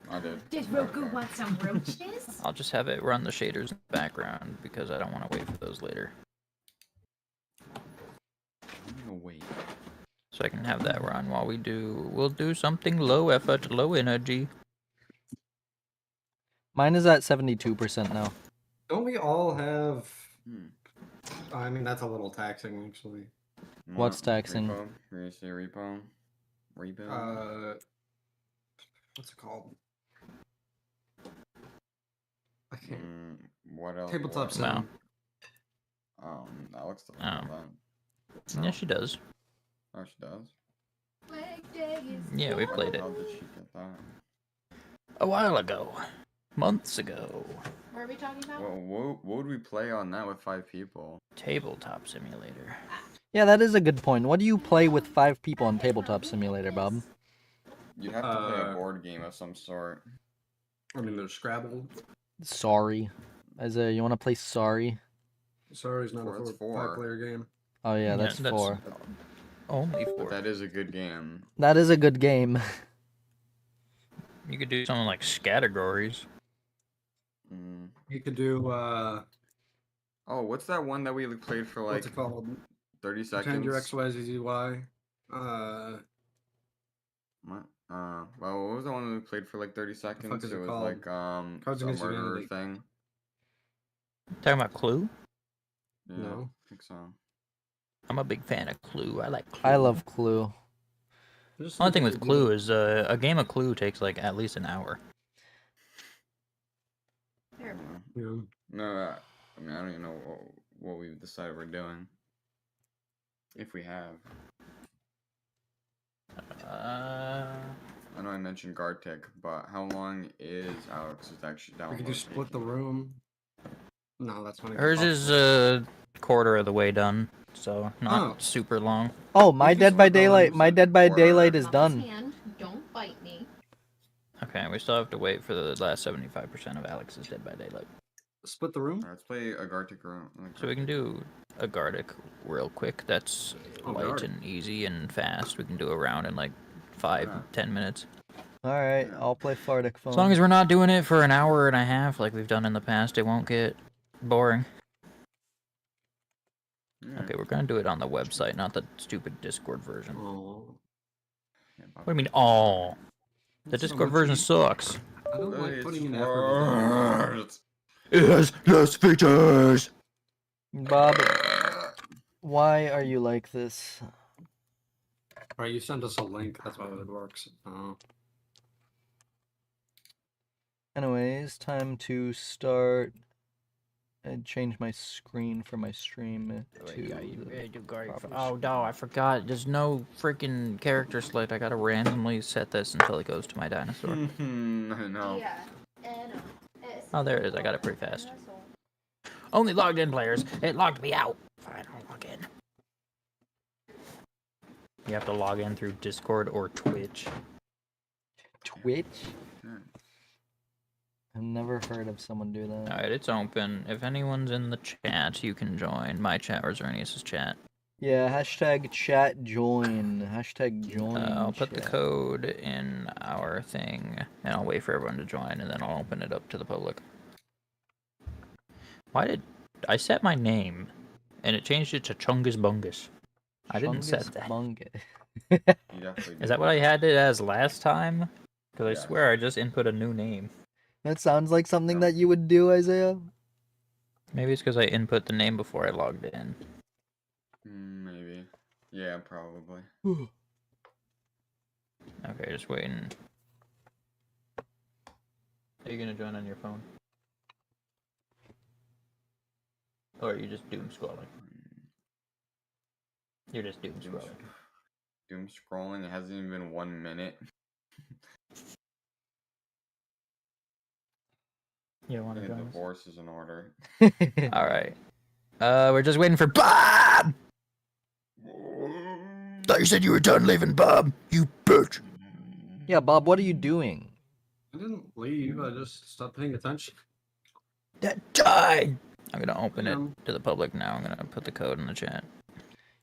I did. Did Roku want some roaches? I'll just have it run the shaders in the background because I don't want to wait for those later. I'm gonna wait. So I can have that run while we'll do something low effort, low energy. Mine is at 72% now. Don't we all have? Hmm. I mean, that's a little taxing, actually. What's taxing? Repo? Can you say repo? Rebuild? What's it called? I can't. What else? Tabletop What- sim. Alex doesn't Oh. have that. Yeah, she does. Oh, she does? Leg day is Yeah, we played it How did she get that? a while ago, months ago. What are we talking about? Well, what would we play on that with 5 people? Tabletop Simulator. Yeah, that is a good point. What do you play with 5 people on Tabletop Simulator, Bob? You'd have to play a board game of some sort. I mean, there's Scrabble. Sorry. Isaiah, you want to play Sorry? Sorry's not It's a four. 5-player game. Oh yeah, that's 4. Only But 4. that is a good game. That is a good game. You could do something like categories. You could do Oh, what's that one that we played for like what's it called? 30 Pretend you're seconds? XYZY. What? Well, what was the one we played for like 30 seconds? is It it was called? like Cards some Against murderer Humanity. thing. Talking about Clue? Yeah, No. I think so. I'm a big fan of Clue. I like Clue. I love Clue. There's Only thing something with to do Clue is a game of Clue takes like at least an hour. Yeah. Yeah. No, I mean I don't even know what we've decided we're doing. If we have. I know I mentioned Gartic, but how long is Alex's actually download? We could do split the room. No, that's not. Hers is a quarter of the way done, so not Oh. super long. Oh, my If you Dead by split the Daylight. rooms, My then Dead by or- Daylight is Mama's done. hand, don't bite me. Okay, we still have to wait for the last 75% of Alex's Dead by Daylight. Split the room. Let's play a Gartic room. So we can do a Gardic real quick. That's Oh, light Gartic. and easy and fast. We can do a round in like 5-10 minutes. Alright, I'll play Fardic phone. As long as we're not doing it for an hour and a half like we've done in the past, it won't get boring. Yeah. Okay, we're gonna do it on the website, not the stupid Discord version. Oh. Yeah, What do you mean, oh? The So Discord much version eat. sucks. I don't like It's putting in effort. words. It has less features. Bob, why are you like this? Alright, you sent us a link. That's why it works. Oh. Anyways, time to start. I changed my screen for my stream to proper Oh no, I forgot. There's no freaking character select. I gotta randomly set this until it goes to my dinosaur. No. Oh, there it is. I got it pretty fast. Only logged in players. It logged me out. Fine, I'll log in. You have to log in through Discord or Twitch. Twitch? Hmm. I've never heard of someone do that. Alright, it's open. If anyone's in the chat, you can join. My chat or Zernius' chat. Yeah, hashtag chat join. Hashtag join. I'll put the chat. code in our thing, and I'll wait for everyone to join, and then I'll open it up to the public. Why did I set my name, and it changed it to Chungus Bungus? I didn't set Chungus that. Bungus. You definitely Is did. that what I had it as last time? Because I Yes. swear I just input a new name. That sounds like something No. that you would do, Isaiah. Maybe it's because I input the name before I logged in. Maybe. Yeah, probably. Okay, just waiting. Are you gonna join on your phone? Or are you just doom scrolling? You're just doom Doom, scrolling. doom scrolling. It hasn't even been 1 minute. You don't want to The join us? divorce is in order. Alright. We're just waiting for Bob! Thought you said you were done leaving, Bob. You bitch. Yeah, Bob, what are you doing? I didn't leave. I just stopped paying attention. That died. I'm gonna open it Um, to the public now. I'm gonna put the code in the chat.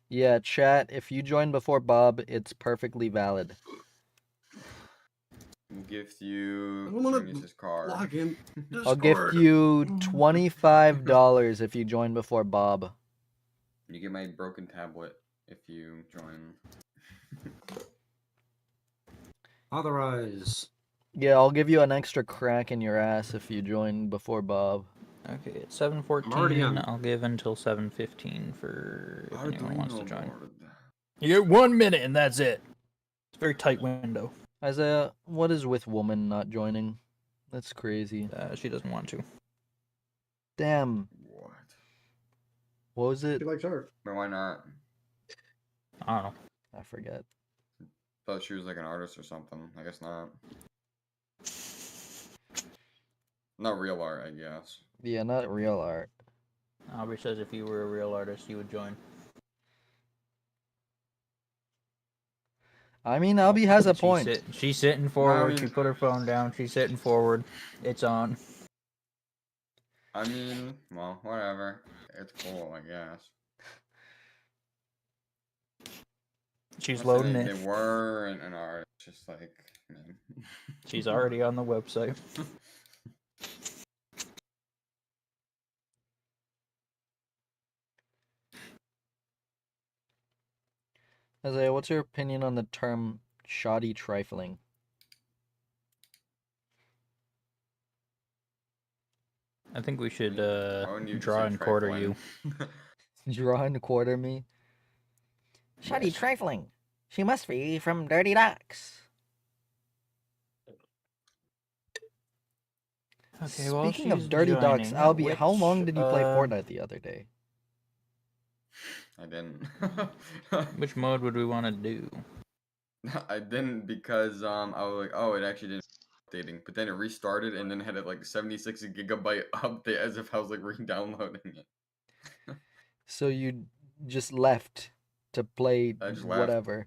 Yeah, chat, if you join before Bob, it's perfectly valid. Gift you I don't wanna Genius's card. log in. I'll gift Discord. you $25 if you join before Bob. You get my broken tablet if you join. Authorize. Yeah, I'll give you an extra crack in your ass if you join before Bob. Okay, it's I'm already 7:14. on. I'll give until 7:15 for if anyone wants to join. Board. You get 1 minute and that's it. It's a very tight window. Isaiah, what is with woman not joining? That's crazy. She doesn't want to. Damn. What? What was it? She likes art. But why not? I don't know. I forget. Thought she was like an artist or something. I guess not. Not real art, I guess. Yeah, not real art. Aubrey says if you were a real artist, you would join. I mean, Albie has a point. She's sitting forward. mean- She put her phone down. She's sitting forward. It's on. I mean, well, whatever. It's cool, I guess. She's I'm loading saying it. They were an artist, just like, man. She's already on the website. Isaiah, what's your opinion on the term shoddy trifling? I think we should Why wouldn't you just draw say and quarter you. trifling? Draw and quarter me? Shoddy Yes. trifling. She must be from Dirty Docks. Okay, well, Speaking of she's Dirty Docks, joining, Albie, how which, long did you play Fortnite the other day? I didn't. Which mode would we want to do? I didn't because I was like, oh, it actually didn't updating, but then it restarted and then had a like 76 gigabyte update as if I was like re-downloading it. So you just left to play I just left. whatever.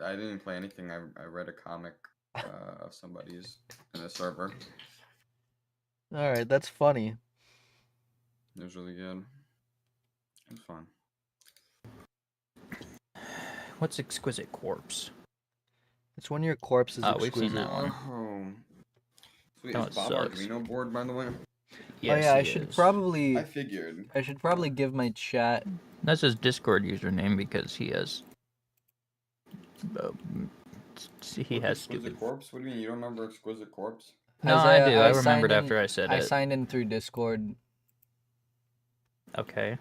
I didn't play anything. I read a comic of somebody's in a server. All right, that's funny. It was really good. It was fun. What's Exquisite Corpse? It's when your corpse is Oh, we've exquisite. seen that one. Oh. Sweet, That is one Bob sucks. Arduino board, by the way? Yes, oh yeah, I he should is. probably I figured. give my chat. That's his Discord username because he has. He has Exquisite stupid. Corpse? What do you mean? You don't remember Exquisite Corpse? No, Isaiah, I do. I signed remembered in- after I said I it. signed in through Discord. Okay.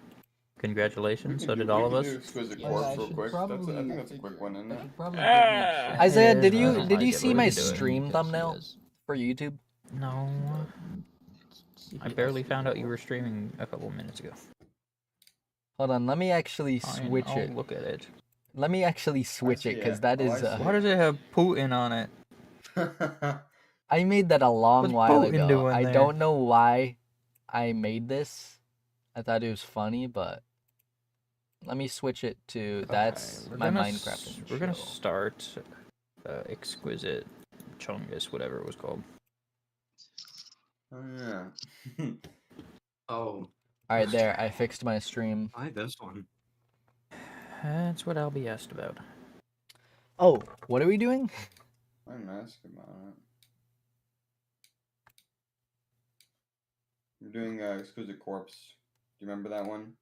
Congratulations. We So can did do- all we of can us. do Exquisite Yeah, Corpse I real should quick. I probably- think that's a quick one, isn't it? Isaiah, did I you don't did you like it, see but we my can do it stream because thumbnail he is. for YouTube? No. I barely found out you were streaming a couple minutes ago. Hold on, let me actually Fine, switch I'll it. look at it. Let me actually switch it see because it. that Oh, is. I see Why does it have Putin on it? I made that a long What's while Putin ago. doing I there? don't know why I made this. I thought it was funny, but let me switch it to that's Okay, my gonna Minecraft. We're gonna start Exquisite Chungus, whatever it was called. Oh, yeah. Oh, All right, there. I fixed my stream. I this one. That's what Albie asked about. Oh, what are we doing? I didn't ask about it. We're doing Exquisite Corpse. Do you remember that one?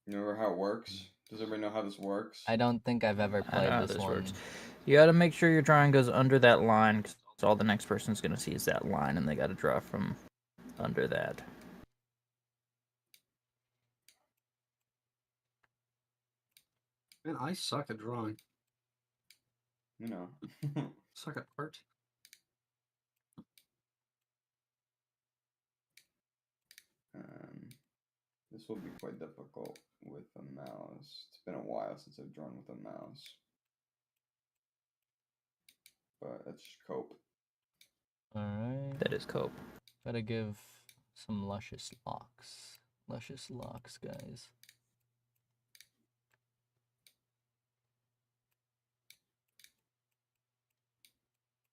You remember how it works? Does everybody know how this works? I don't think I've ever I know played how this this one. works. You gotta make sure your drawing goes under that line, because all the next person's gonna see is that line, and they gotta draw from under that. Man, I suck at drawing. You know. Suck at art. This will be quite difficult with a mouse. It's been a while since I've drawn with a mouse. But let's just cope. All right. That is cope. Gotta give some luscious locks. Luscious locks, guys.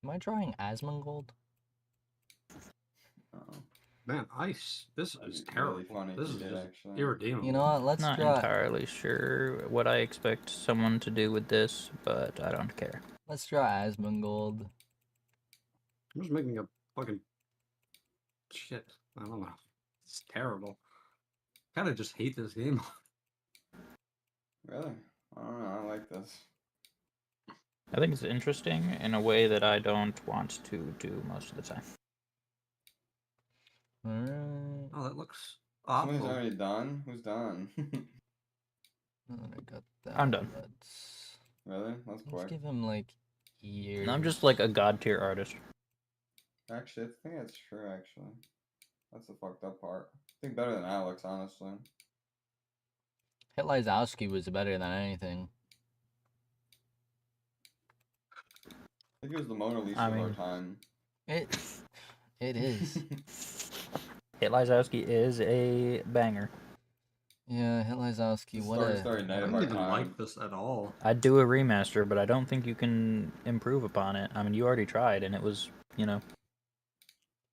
Am I drawing Asmongold? Man, this That'd is be terrible. really funny if This you is did, just actually. irredeemable. You know what? Let's Not try. entirely sure what I expect someone to do with this, but I don't care. Let's try Asmongold. I'm just making a fucking shit. I don't know. It's terrible. I kind of just hate this game. Really? I don't know. I like this. I think it's interesting in a way that I don't want to do most of the time. Alright. Oh, that looks Somebody's awful. already done? Who's done? I got that. I'm done. Really? That's Let's quick. give him like years. And I'm just like a god tier artist. Actually, I think that's true, actually. That's the fucked up part. I think better than Alex, honestly. Hitlizowski was better than anything. I think it was the Mona Lisa I of our mean- time. It is. Hitlizowski is a banger. Yeah, Hitlizowski. The What Starry a. Starry I Night of don't our even time. like this at all. I'd do a remaster, but I don't think you can improve upon it. I mean, you already tried, and it was,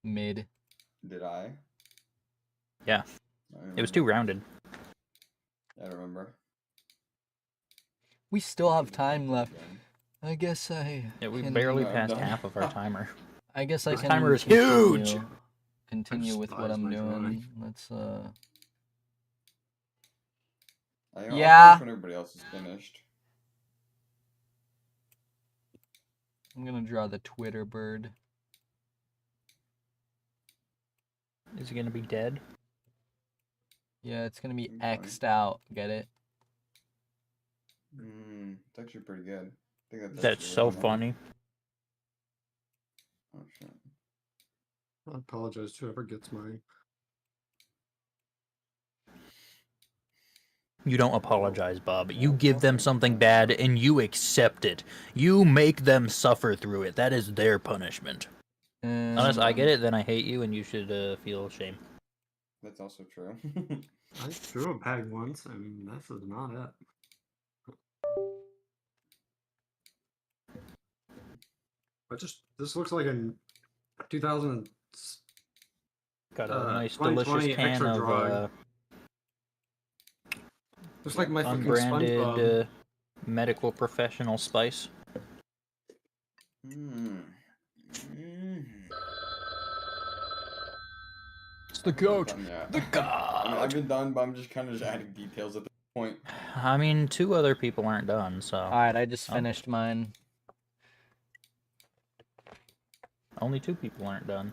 Mid. Did I? Yeah. I it was remember. too rounded. I remember. We still have time left. I guess I. Yeah, we can- barely No, I'm passed done. half of our timer. I guess I This can. timer is continue- huge! Continue with what despise I'm my doing. drawing. Let's I'll Yeah. finish when everybody else is finished. I'm gonna draw the Twitter bird. Is he gonna be dead? Yeah, it's gonna be Okay. X'd out. Get it? It's actually pretty good. I think that's That's actually so original. funny. Oh shit. I apologize to whoever gets mine. You don't apologize, Bob. You give them something bad and you accept it. You make them suffer through it. That is their punishment. Unless I get it, then I hate you and you should feel shame. That's also true. I drew a bag once, and this is not it. This looks like a 2000. Got a nice 2020 delicious can extra of drawing. Looks like my fucking unbranded SpongeBob. medical professional spice. It's the goat. The I've goat. been done, but I'm just kind of just adding details at this point. I mean, 2 other people aren't done, so Alright, I just finished mine. only 2 people aren't done.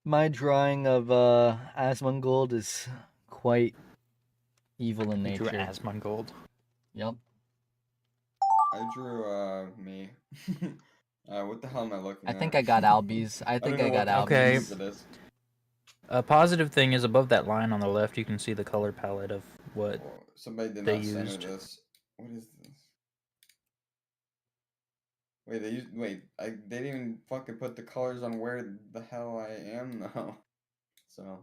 My drawing of Asmongold is quite evil in You drew nature. Asmongold. Yep. I drew me. What the hell am I looking I at? think I got Albies. I think I got Albies. Okay. Albies. A positive thing is above that line on the left, you can see the color palette of what. Oh, somebody did they not center used. this. What is this? Wait, they didn't even fucking put the colors on where the hell I am now. So,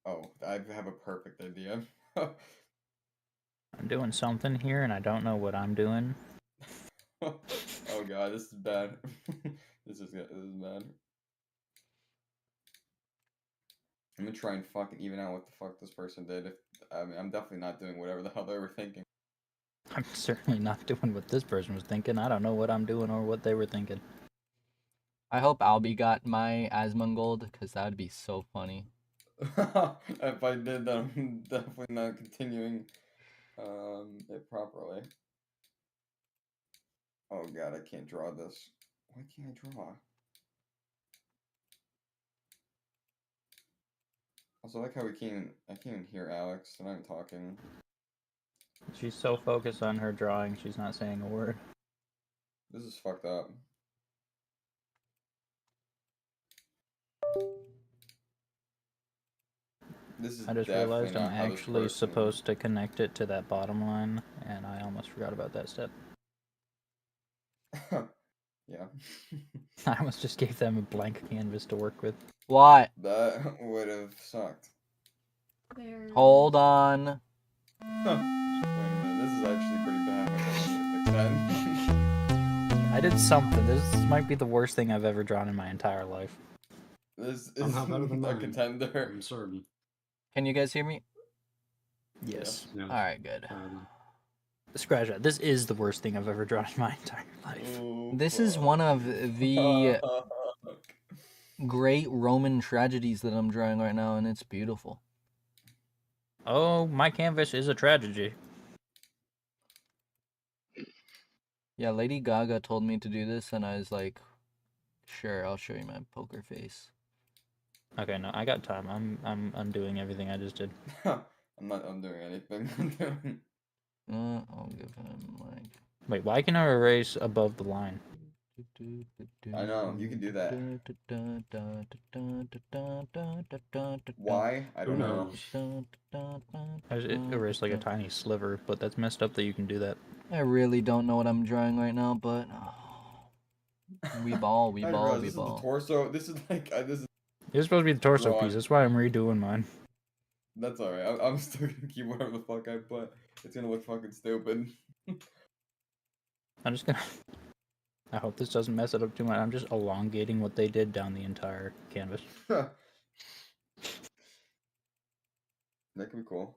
oh, I have a perfect idea. I'm doing something here, and I don't know what I'm doing. Oh god, this is bad. This is bad. I'm gonna try and fucking even out what the fuck this person did. I mean, I'm definitely not doing whatever the hell they were thinking. I'm certainly not doing what this person was thinking. I don't know what I'm doing or what they were thinking. I hope Albie got my Asmongold, because that would be so funny. If I did, then I'm definitely not continuing it properly. Oh god, I can't draw this. Why can't I draw? Also, I like how I can't even hear Alex, and I'm talking. She's so focused on her drawing, she's not saying a word. This is fucked up. This is I just definitely realized I'm not how this actually person- supposed to connect it to that bottom line, and I almost forgot about that step. Yeah. I almost just gave them a blank canvas to work with. What? That would have sucked. Hold on. Wait a minute, this is actually pretty bad. I need to fix that. I did something. This might be the worst thing I've ever drawn in my entire life. This is Somehow better than a mine. contender. I'm certain. Can you guys hear me? Yes. Yeah. All right, good. Scratch that. This is the worst thing I've ever drawn in my entire life. Oh, This is one of the great Roman tragedies that I'm drawing right now, and it's beautiful. Oh, my canvas is a tragedy. Yeah, Lady Gaga told me to do this, and I was like, sure, I'll show you my poker face. Okay, no, I got time. I'm undoing everything I just did. I'm not undoing anything. I'll give him like. Wait, why can I erase above the line? I know, you can do that. Why? I Who don't know. knows? I just erased like a tiny sliver, but that's messed up that you can do that. I really don't know what I'm drawing right now, but we ball, we I ball, realize we this is the ball. torso. This is like this is. It's supposed to be the torso Drawing. piece. That's why I'm redoing mine. That's alright. I'm still gonna keep whatever the fuck I put. It's gonna look fucking stupid. I'm just gonna. I hope this doesn't mess it up too much. I'm just elongating what they did down the entire canvas. That could be cool.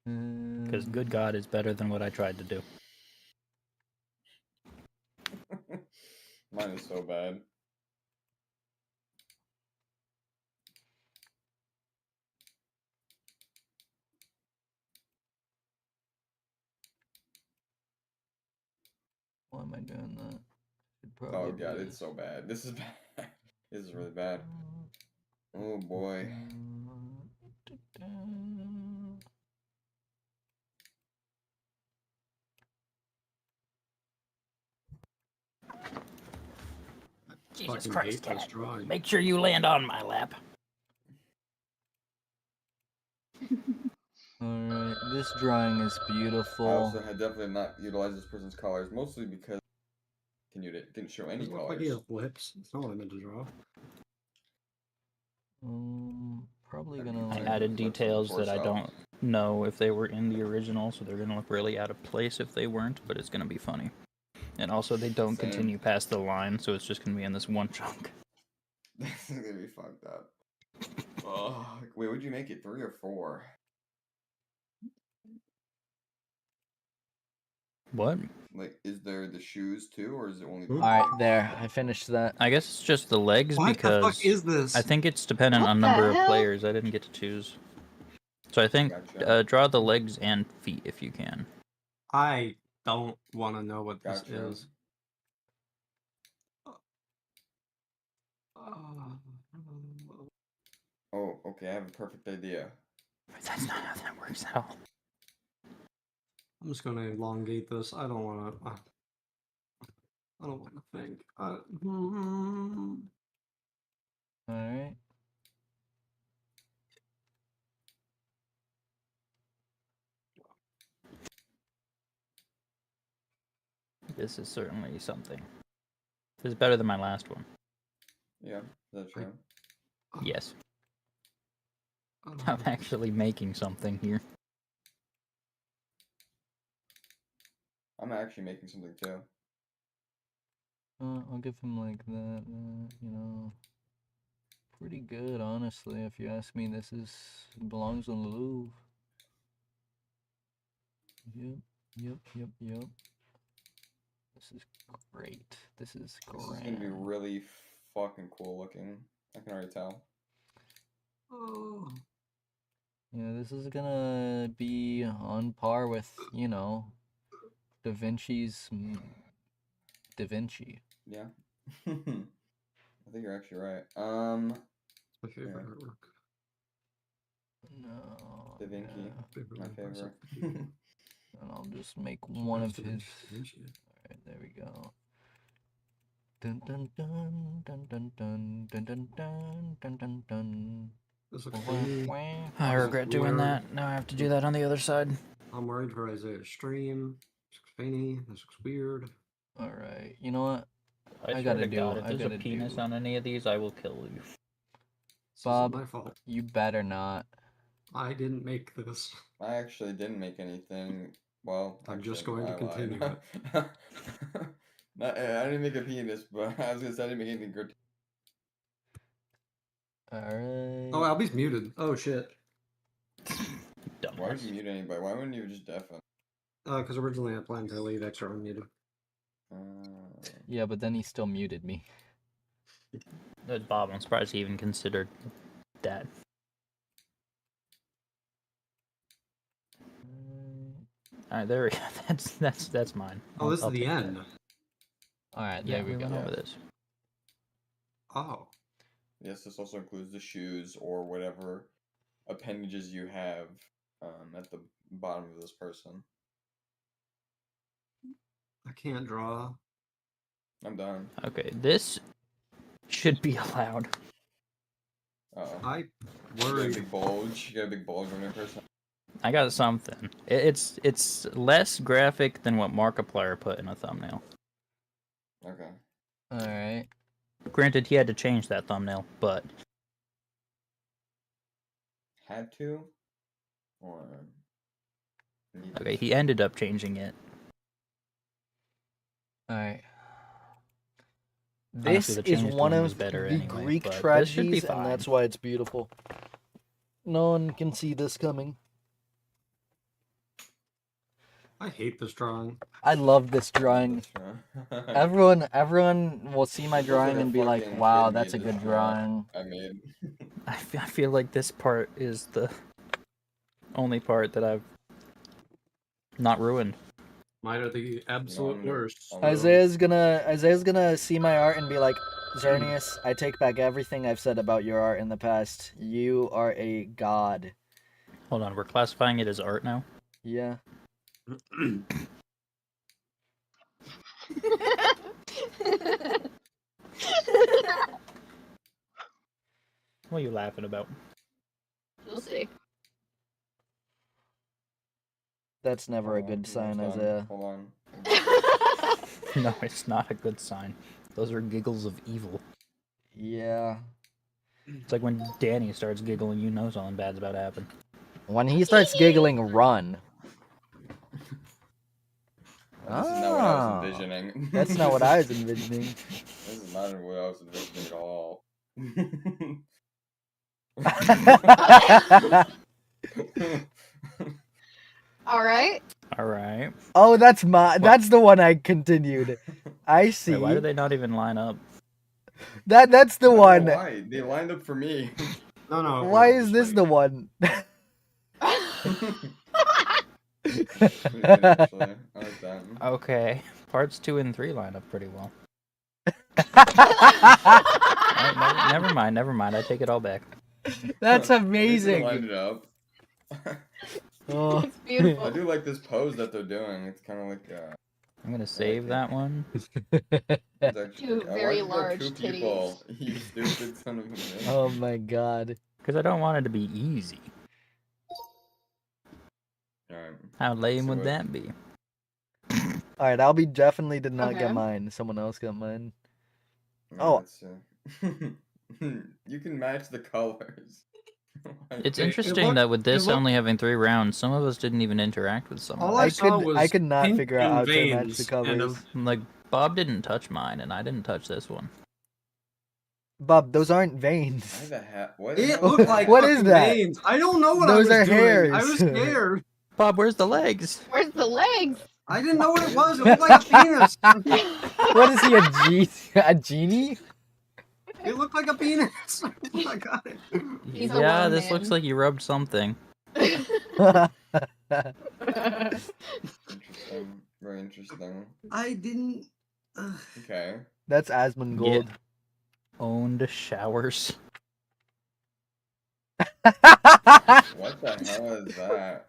Because good God is better than what I tried to do. Mine is so bad. Why am I doing that? Should Oh probably god, do it's so bad. This is bad. This is really bad. Oh boy. Jesus Fucking Christ, hate this cat. drawing. Make sure you land on my lap. Alright, this drawing is I beautiful. also had definitely not utilized this person's colors, mostly because didn't show any Does it look like he colors. has lips? It's not what I meant to draw. Probably I gonna I like. added Lips on the details that I torso. don't know if they were in the original, so they're gonna look really out of place if they weren't, but it's gonna be funny. And also, they don't Same. continue past the line, so it's just gonna be in this one chunk. This is gonna be fucked up. Oh, wait, would you make it 3 or 4? What? Like, is there the shoes too, or is it only? Alright, there. I finished that. I guess it's just the legs What the because fuck is this? I think it's dependent What on the number of hell? players. I didn't get to choose. So I think Gotcha. draw the legs and feet if you can. I don't want to know what this Gotcha. is. Oh, okay. I have a perfect idea. That's not how that works at all. I'm just gonna elongate this. I don't want to. I don't want to think. Alright. This is certainly something. This is better than my last one. Yeah, that's true. Yes. I'm actually making something here. I'm actually making something too. I'll give him like that, you know. Pretty good, honestly, if you ask me. This belongs in the Louvre. Yep. This is great. This is This is gonna be grand. really fucking cool looking. I can already tell. Yeah, this is gonna be on par with, you know, Da Vinci's Da Vinci. Yeah. I think you're actually right. My favorite artwork. No. Da Vinci, Favorite my one by favorite. Sophie. And I'll just make one of Da his. Vinci. Alright, there we go. Dun dun dun dun dun dun dun dun dun dun dun dun. This looks funny. I regret doing Weird. that. Now I have to do that on the other side. I'm worried for Isaiah's stream. This looks funny. This looks weird. Alright, you know what? I gotta swear to God, do- if I there's a gotta penis do- on any of these, I will kill you. This Bob, isn't my fault. You better not. I didn't make this. I actually didn't make anything. Well, I'm just actually, going to I lied. continue it. Not, I didn't make a penis, but I was gonna say I didn't make anything good. Alright. Oh, Albie's muted. Oh shit. Why would Dumbass. you mute anybody? Why wouldn't you just deafen? Because originally I planned to leave extra unmuted. Yeah, but then he still muted me. Bob, I'm surprised he even considered that. Alright, there we go. That's mine. Oh, this is I'll the take that. end. Alright, Yeah, there we we go. went over this. Oh. Yes, this also includes the shoes or whatever appendages you have at the bottom of this person. I can't draw. I'm done. Okay, this should be allowed. Uh-oh. I You got a worry. big bulge. You got a big bulge on your person. I got something. It's less graphic than what Markiplier put in a thumbnail. Okay. Alright. Granted, he had to change that thumbnail, but Had to? Or... needed okay, to? he ended up changing it. Alright. Honestly, This the is changed one one was of better the anyway, Greek but this should be tragedies, and fine. that's why it's beautiful. No one can see this coming. I hate this drawing. I love this drawing. Everyone will see my This looks like drawing a and be like, fucking wow, kid that's a made good this drawing. I made. I feel like this part is the only part that I've not ruined. Mine are the absolute I'm gonna- worst. I'm gonna- Isaiah's gonna see my art and be like, Xerneas, I take back everything I've said about your art in the past. You are a god. Hold on, we're classifying it as art now? Yeah. What are you laughing about? We'll see. That's never a Hold on, good sign, hold on, Isaiah. Hold on. No, it's not a good sign. Those are giggles of evil. Yeah. It's like when Danny starts giggling, you know something bad's about to happen. When he starts giggling, run. This is not what I was Ah, envisioning. That's not what I was envisioning. This is not what I was envisioning at all. All right. Alright. Oh, that's the one I continued. I see. Wait, why do they not even line up? That's the I don't know one. Why? They lined up for me. No. Why no, is just this wait. the one? Pretty good, actually. I like that. Okay. Parts 2 and 3 line up pretty well. Alright, never mind. I take it all back. That's At least they amazing. lined it up. Oh. It's beautiful. I do like this pose that they're doing. It's kind of like I'm gonna save that one. it's actually, Two why very you got large two people? You stupid son of a bitch. Oh my god. Because I don't want it to be easy. Alright. How lame So would what- that be? Alright, Albie definitely did not get Okay. mine. Someone else got mine. Yeah, Oh. that's, you can match the colors. It's It interesting looked- that with this looked- only having 3 rounds, some of us didn't even interact with some of All them. I saw was I could not pink figure out and how to match veins the colors. Like, Bob didn't touch mine, and I didn't touch this one. Bob, those aren't Why veins. the heck? What the It hell looked is like that? What is fucking that? veins. I don't know what Those I are was doing. hairs. I was scared. Bob, where's the legs? Where's the legs? I didn't know what it was. It looked like a penis. What is he, a genie? It looked like a penis. Oh my god. He's a Yeah, worm this looks man. like you rubbed something. Interesting. Very interesting. I didn't. Okay. That's Asmongold. Owned showers. What the hell is that?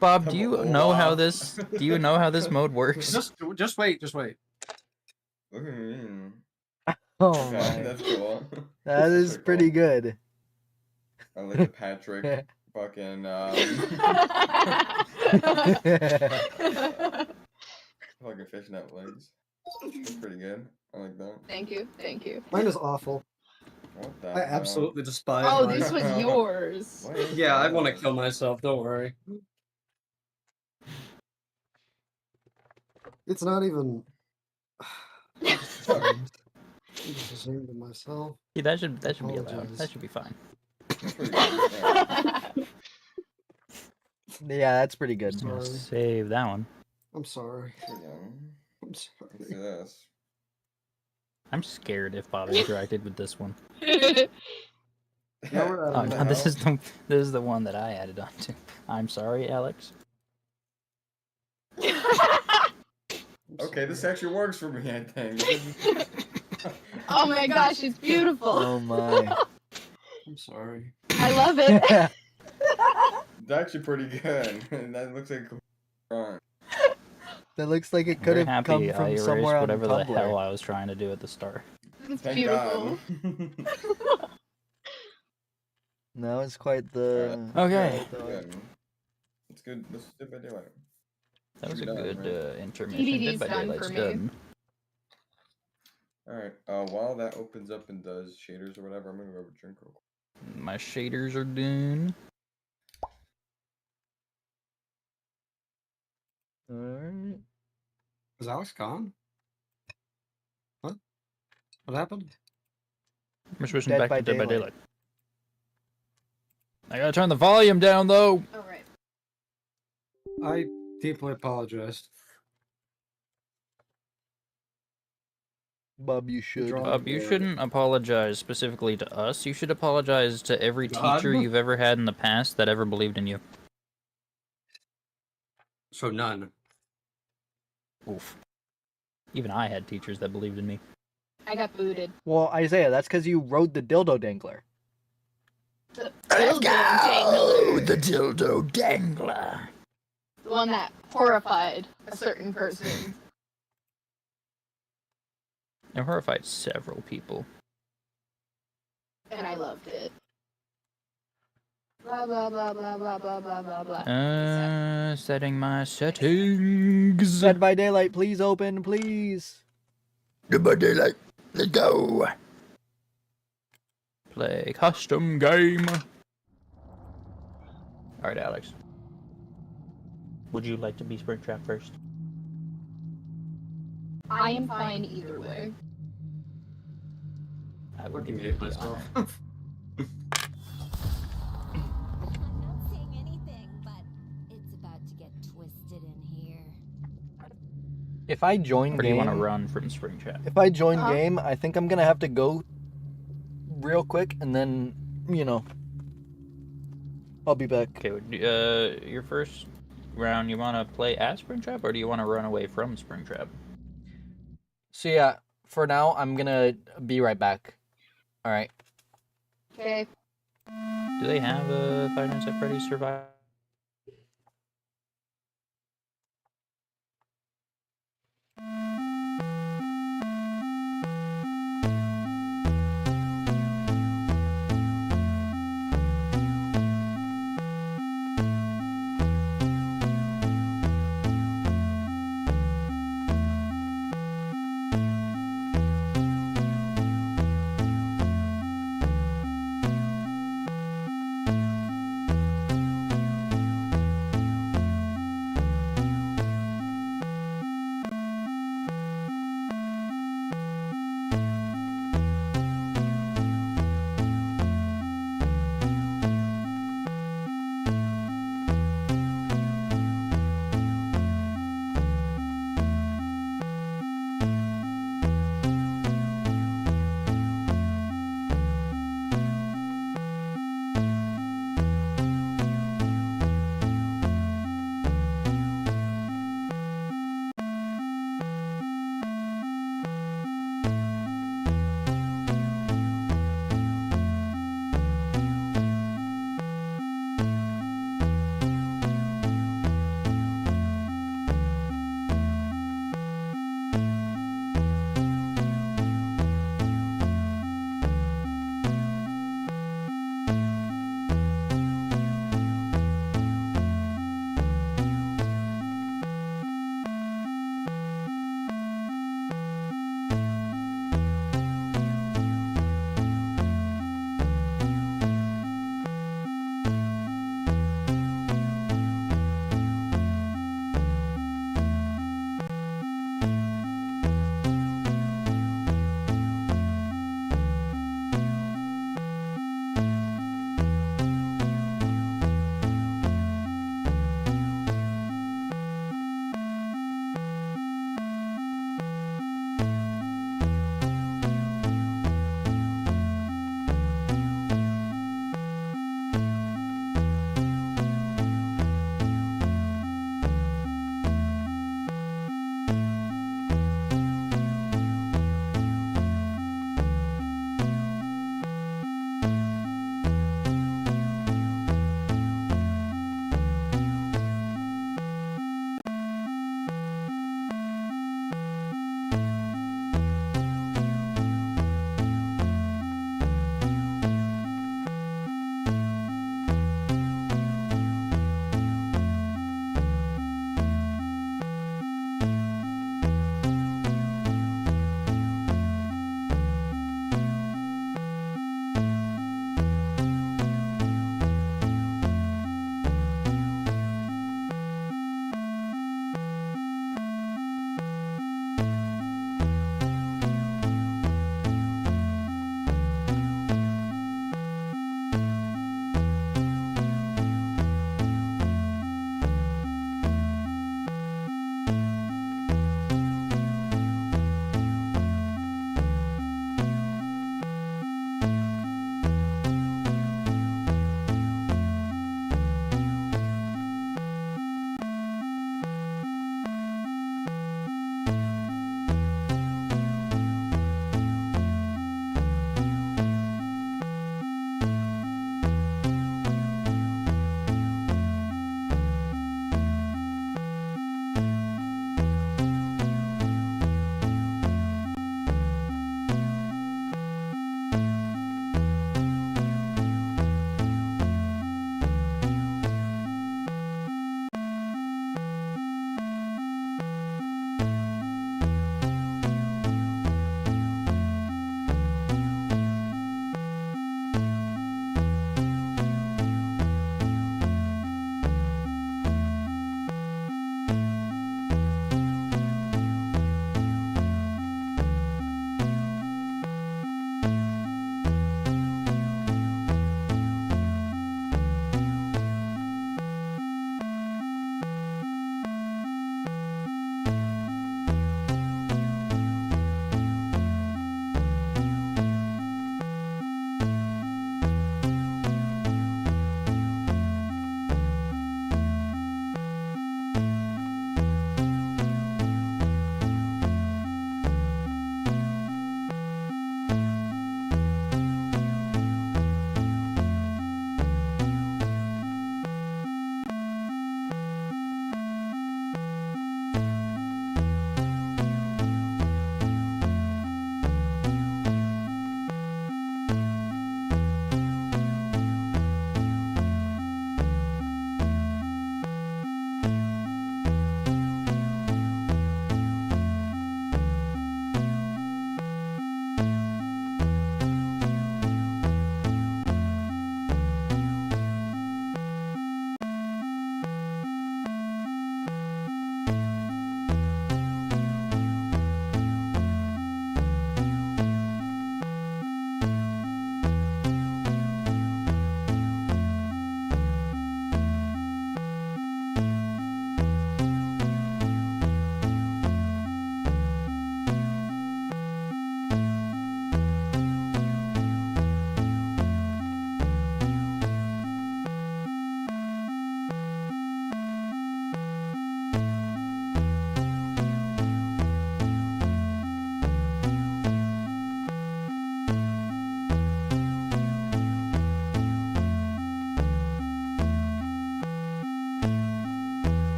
Bob, do you know how this mode works? Just wait. Look at me. Oh Okay, my. that's cool. That is pretty cool. good. I like the Patrick fucking fucking fishnet legs. That's pretty good. I like that. Thank you. Mine is awful. What the I hell? absolutely despise Oh, mine. this was yours. What is Yeah, I that? want to kill myself. Don't worry. It's not even. I'm just ashamed of myself. Yeah, that should be allowed. Apologize. That should be fine. That's pretty good. Yeah. Yeah, that's pretty good. Just gonna Sorry. save that one. I'm sorry. There you go. I'm Let's see sorry. this. I'm scared if Bob interacted with this one. Now we're Oh at no, this is the one that I added on to. I'm sorry, Alex. Okay, this actually works for me, I think. Oh my gosh, it's beautiful. Oh my. I'm sorry. I love it. It's actually pretty good. And that looks like a run. That looks like it I'm could very have come happy I from erased somewhere on whatever the hell Tumblr. I was trying to do at the start. It's Thank beautiful. God. No, it's quite the. Okay. quite the- Good. It's good. Let's do Dead by Daylight. That was a Should be done, good right? intermission. DDD's Dead by done Daylight's for me. done. Alright, while that opens up and does shaders or whatever, I'm gonna go have a drink real quick. My shaders are done. Alright. Is Alex gone? What? What happened? We're switching Dead back by to Dead by Daylight. Daylight. I gotta turn the volume down though. Oh, right. I deeply apologize. Bob, you should. Draw- Bob, you shouldn't apologize specifically to us. You should apologize to every God. teacher you've ever had in the past that ever believed in you. So none. Oof. Even I had teachers that believed in me. I got booted. Well, Isaiah, that's because you rode the dildo dangler. The Let's dildo go! dangler. The dildo dangler. The one that horrified a certain person. It horrified several people. And I loved it. Blah blah blah blah blah blah blah blah blah. Setting my settings. Dead by Daylight, please open, please. Dead by Daylight. Let's go. Play custom game. Alright, Alex. Would you like to be Springtrap first? I am fine either way. I would Fucking give you hate the myself. honor. I'm not seeing anything, but it's about to get twisted in here. If I join Or do you game, want to run from Springtrap? if I join Uh-huh. game, I think I'm gonna have to go real quick, and then I'll be back. Okay, your first round, you want to play at Springtrap, or do you want to run away from Springtrap? So yeah, for now, I'm gonna be right back. All right. Okay. Do they have a Five Nights at Freddy's Survival?